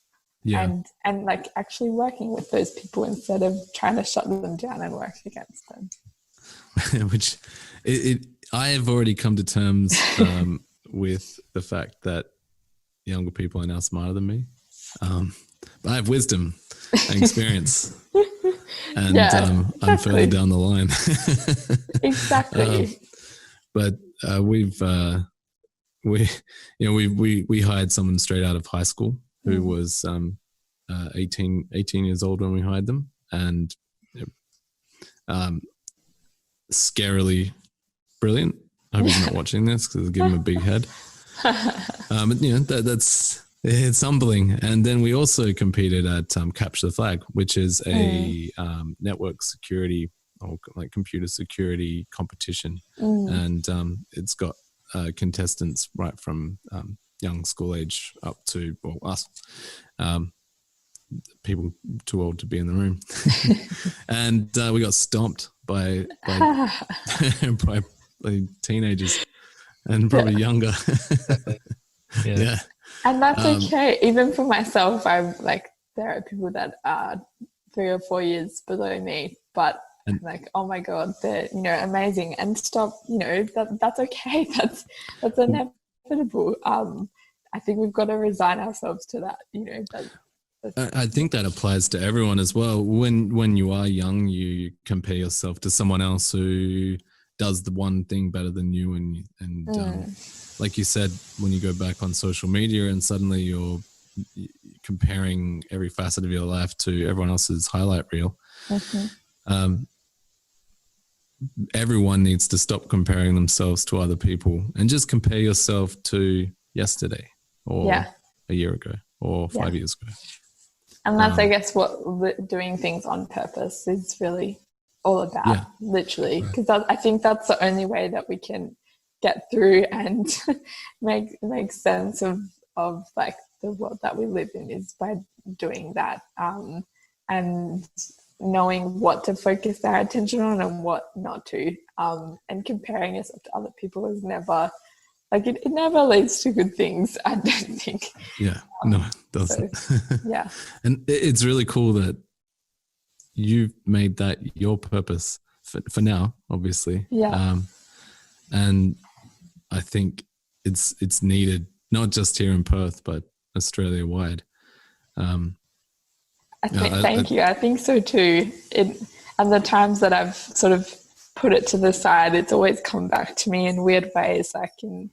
Yeah. And like actually working with those people instead of trying to shut them down and work against them. Which I have already come to terms with the fact that younger people are now smarter than me. But I have wisdom and experience, and exactly. I'm further down the line. Exactly. But we hired someone straight out of high school who was 18 years old when we hired them, and scarily brilliant. I hope he's not watching this because it'll give him a big head. But it's humbling. And then we also competed at Capture the Flag, which is a network security or like computer security competition, and it's got contestants right from young school age up to us, people too old to be in the room, and we got stomped by teenagers and probably younger. Yeah. And that's okay. Even for myself, I'm like, there are people that are 3 or 4 years below me, but I'm like, oh my God, they're, amazing. And stop, that's okay. That's inevitable. I think we've got to resign ourselves to that, I think that applies to everyone as well. When you are young, you compare yourself to someone else who does the one thing better than you, and like you said, when you go back on social media and suddenly you're comparing every facet of your life to everyone else's highlight reel. Everyone needs to stop comparing themselves to other people and just compare yourself to yesterday or a year ago or 5 years ago. And that's, I guess, what doing things on purpose is really all about, literally, because I think that's the only way that we can get through and make sense of like the world that we live in, is by doing that, and knowing what to focus our attention on and what not to, and comparing yourself to other people is never, like, it never leads to good things, I don't think. No, it doesn't. So, and it's really cool that you've made that your purpose for now, obviously. And I think it's needed, not just here in Perth, but Australia wide. Thank you. I think so too. And the times that I've sort of put it to the side, it's always come back to me in weird ways, like in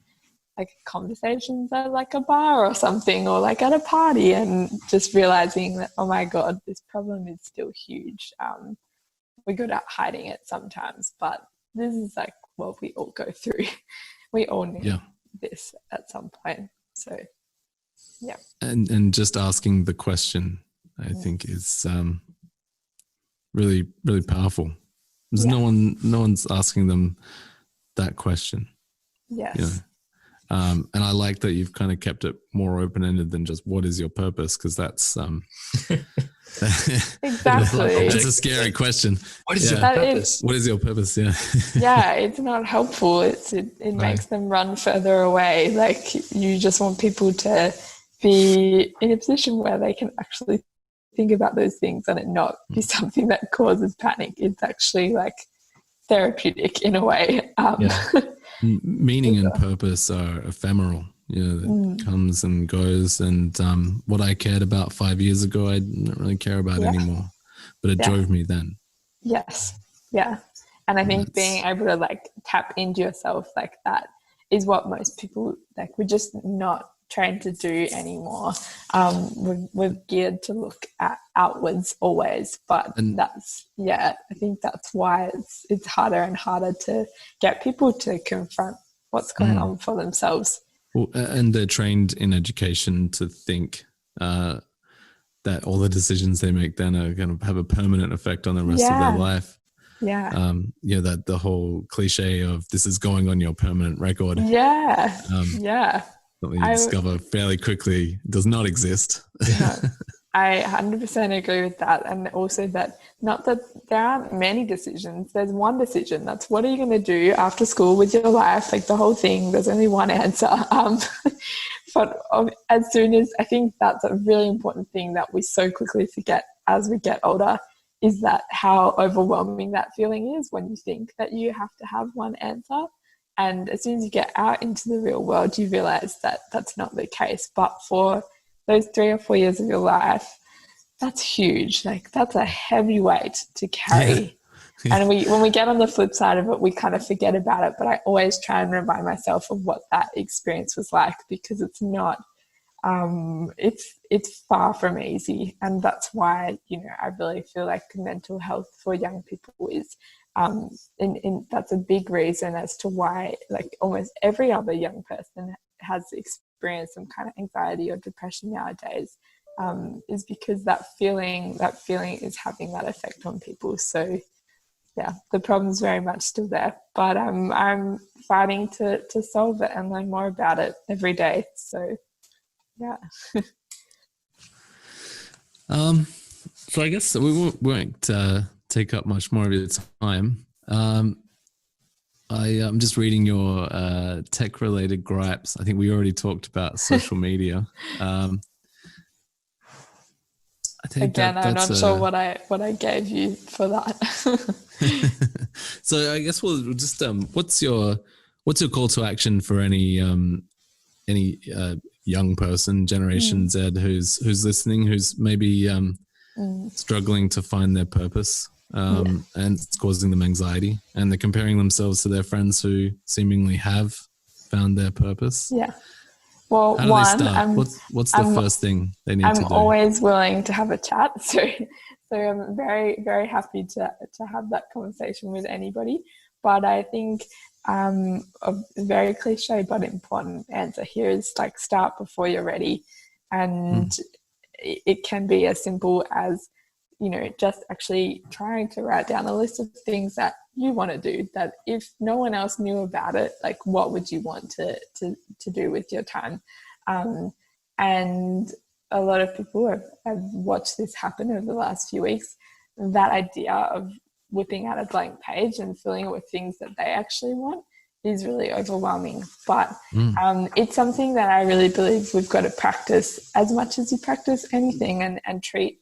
like conversations at like a bar or something, or like at a party, and just realizing that, oh my God, this problem is still huge. We're good at hiding it sometimes, but this is like what we all go through. We all need this at some point. So, and just asking the question, I think, is really, really powerful. Because no one's asking them that question. Yes. And I like that you've kind of kept it more open-ended than just what is your purpose, because that's exactly. That's a scary question. What is your purpose? What is your purpose? It's not helpful. It makes them run further away. Like, you just want people to be in a position where they can actually think about those things and it not be something that causes panic. It's actually like therapeutic in a way. Meaning and purpose are ephemeral. That comes and goes. And what I cared about 5 years ago, I don't really care about anymore. But it drove me then. Yes. Yeah. And I think being able to like tap into yourself like that is what most people, like, we're just not trained to do anymore. We're geared to look at outwards always, but I think that's why it's harder and harder to get people to confront what's going on for themselves. Well, and they're trained in education to think that all the decisions they make then are going to have a permanent effect on the rest of their life. That the whole cliche of this is going on your permanent record. Something you discover fairly quickly does not exist. I 100% agree with that. And also that, not that there aren't many decisions, there's one decision. That's what are you going to do after school with your life, like the whole thing. There's only one answer. But as soon as, I think that's a really important thing that we so quickly forget as we get older, is that how overwhelming that feeling is when you think that you have to have one answer. And as soon as you get out into the real world, you realize that that's not the case. But for those 3 or 4 years of your life, that's huge. Like, that's a heavy weight to carry. And when we get on the flip side of it, we kind of forget about it. But I always try and remind myself of what that experience was like, because it's not, it's far from easy. And that's why, I really feel like mental health for young people is, that's a big reason as to why, like, almost every other young person has experienced some kind of anxiety or depression nowadays, is because that feeling is having that effect on people. So yeah, the problem's very much still there, but I'm fighting to solve it and learn more about it every day. So yeah. So I guess we won't take up much more of your time. I'm just reading your tech-related gripes. I think we already talked about social media. I think Again, I'm not sure what I gave you for that. So I guess we'll just what's your call to action for any young person, Generation Z, who's listening, who's maybe struggling to find their purpose, and it's causing them anxiety, and they're comparing themselves to their friends who seemingly have found their purpose. Yeah. Well, how do they start? What's the first thing they need to do? I'm always willing to have a chat, so I'm very, very happy to have that conversation with anybody. But I think a very cliche but important answer here is, like, start before you're ready. And it can be as simple as, just actually trying to write down a list of things that you want to do, that if no one else knew about it, like, what would you want to do with your time? And a lot of people have watched this happen over the last few weeks. That idea of whipping out a blank page and filling it with things that they actually want is really overwhelming. But it's something that I really believe we've got to practice as much as you practice anything, and treat,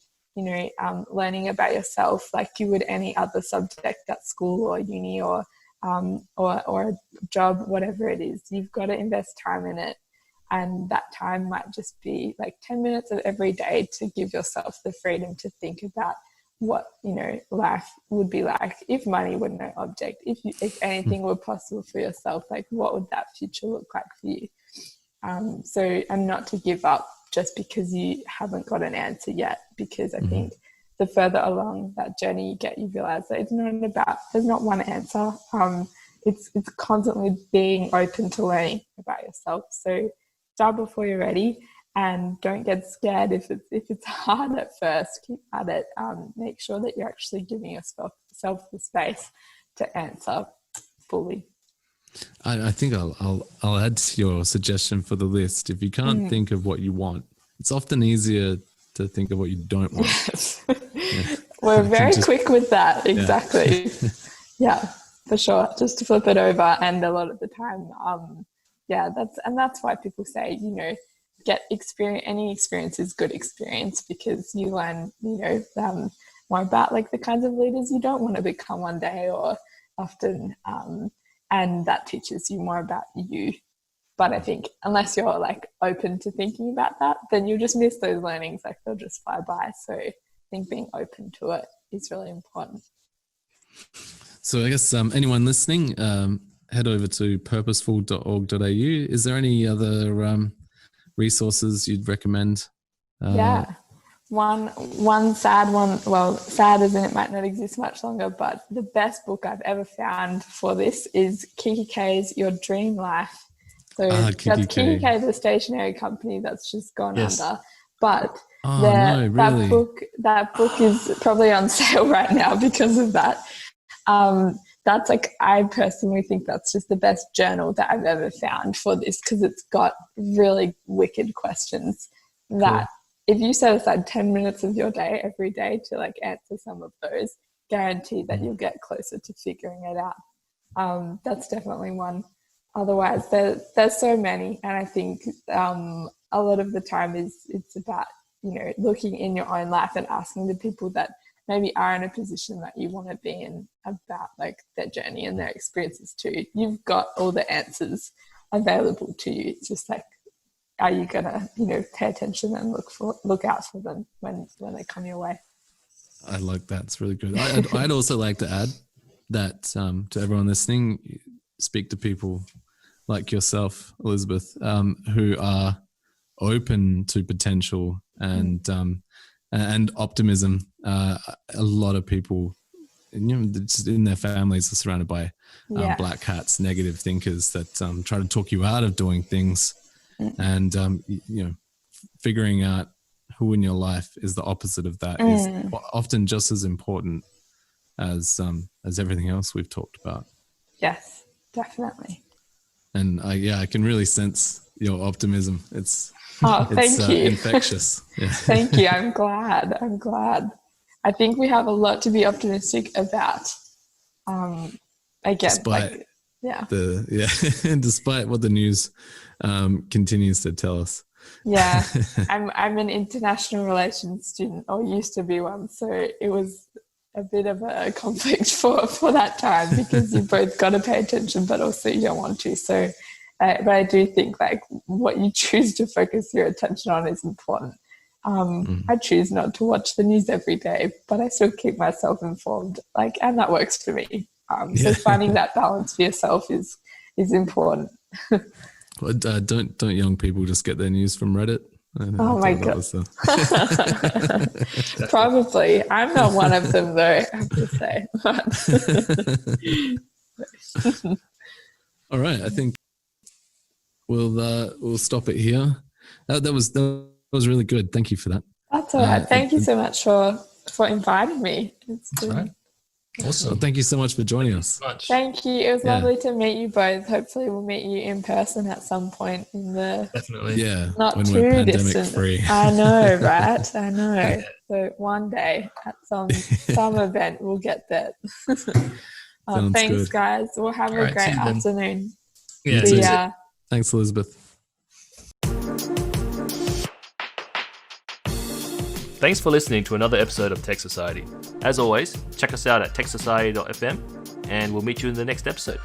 learning about yourself like you would any other subject at school or uni or a job, whatever it is. You've got to invest time in it. And that time might just be like 10 minutes of every day to give yourself the freedom to think about what, life would be like if money were no object, if anything were possible for yourself, like, what would that future look like for you? And not to give up just because you haven't got an answer yet, because I think the further along that journey you get, you realize that there's not one answer. It's constantly being open to learning about yourself. So start before you're ready, and don't get scared if it's hard at first. Keep at it. Make sure that you're actually giving yourself the space to answer fully. I think I'll add to your suggestion for the list. If you can't think of what you want, it's often easier to think of what you don't want. Yes. Yeah. We're very quick with that. Exactly. Yeah, for sure. Just to flip it over, and a lot of the time, that's why people say, get experience. Any experience is good experience, because you learn, more about, like, the kinds of leaders you don't want to become one day or often, and that teaches you more about you. But I think unless you're, like, open to thinking about that, then you'll just miss those learnings. Like, they'll just fly by. So I think being open to it is really important. So I guess anyone listening, head over to purposeful.org.au. Is there any other resources you'd recommend? One sad one, well, sad as in it might not exist much longer, but the best book I've ever found for this is Kiki K's Your Dream Life. So that's Kiki K, the stationery company that's just gone under. But that book is probably on sale right now because of that. That's, like, I personally think that's just the best journal that I've ever found for this, because it's got really wicked questions that if you set aside 10 minutes of your day every day to, like, answer some of those, guarantee that you'll get closer to figuring it out. That's definitely one. Otherwise, there's so many, and I think a lot of the time it's about, looking in your own life and asking the people that maybe are in a position that you want to be in about, like, their journey and their experiences too. You've got all the answers available to you. It's just like, are you gonna, pay attention and look out for them when they come your way? I like that. It's really good. I'd also like to add, that to everyone listening, speak to people like yourself, Elizabeth, who are open to potential and optimism. A lot of people, just in their families, are surrounded by black hats, negative thinkers that try to talk you out of doing things, and figuring out who in your life is the opposite of that is often just as important as everything else we've talked about. Yes, definitely. And I can really sense your optimism. Thank you. Infectious. Yeah. Thank you. I'm glad. I think we have a lot to be optimistic about. Despite despite what the news continues to tell us. Yeah, I'm an international relations student, or used to be one, so it was a bit of a conflict for that time, because you both got to pay attention, but also you don't want to. So, but I do think like what you choose to focus your attention on is important. I choose not to watch the news every day, but I still keep myself informed, and that works for me. So finding that balance for yourself is important. Well, don't young people just get their news from Reddit? Oh my God. Probably. I'm not one of them though, I have to say. All right. I think we'll stop it here. That was really good. Thank you for that. That's all right. Thank you so much for inviting me. That's right. Awesome. Well, thank you so much for joining us. Thank you. It was lovely to meet you both. Hopefully we'll meet you in person at some point in the not when too we're pandemic distant. free. I know, right? I know. So one day at some event we'll get there. Thanks, good. guys. We'll have a great afternoon. Yeah. Thanks, Elizabeth. Thanks for listening to another episode of Tech Society. As always, check us out at techsociety.fm, and we'll meet you in the next episode.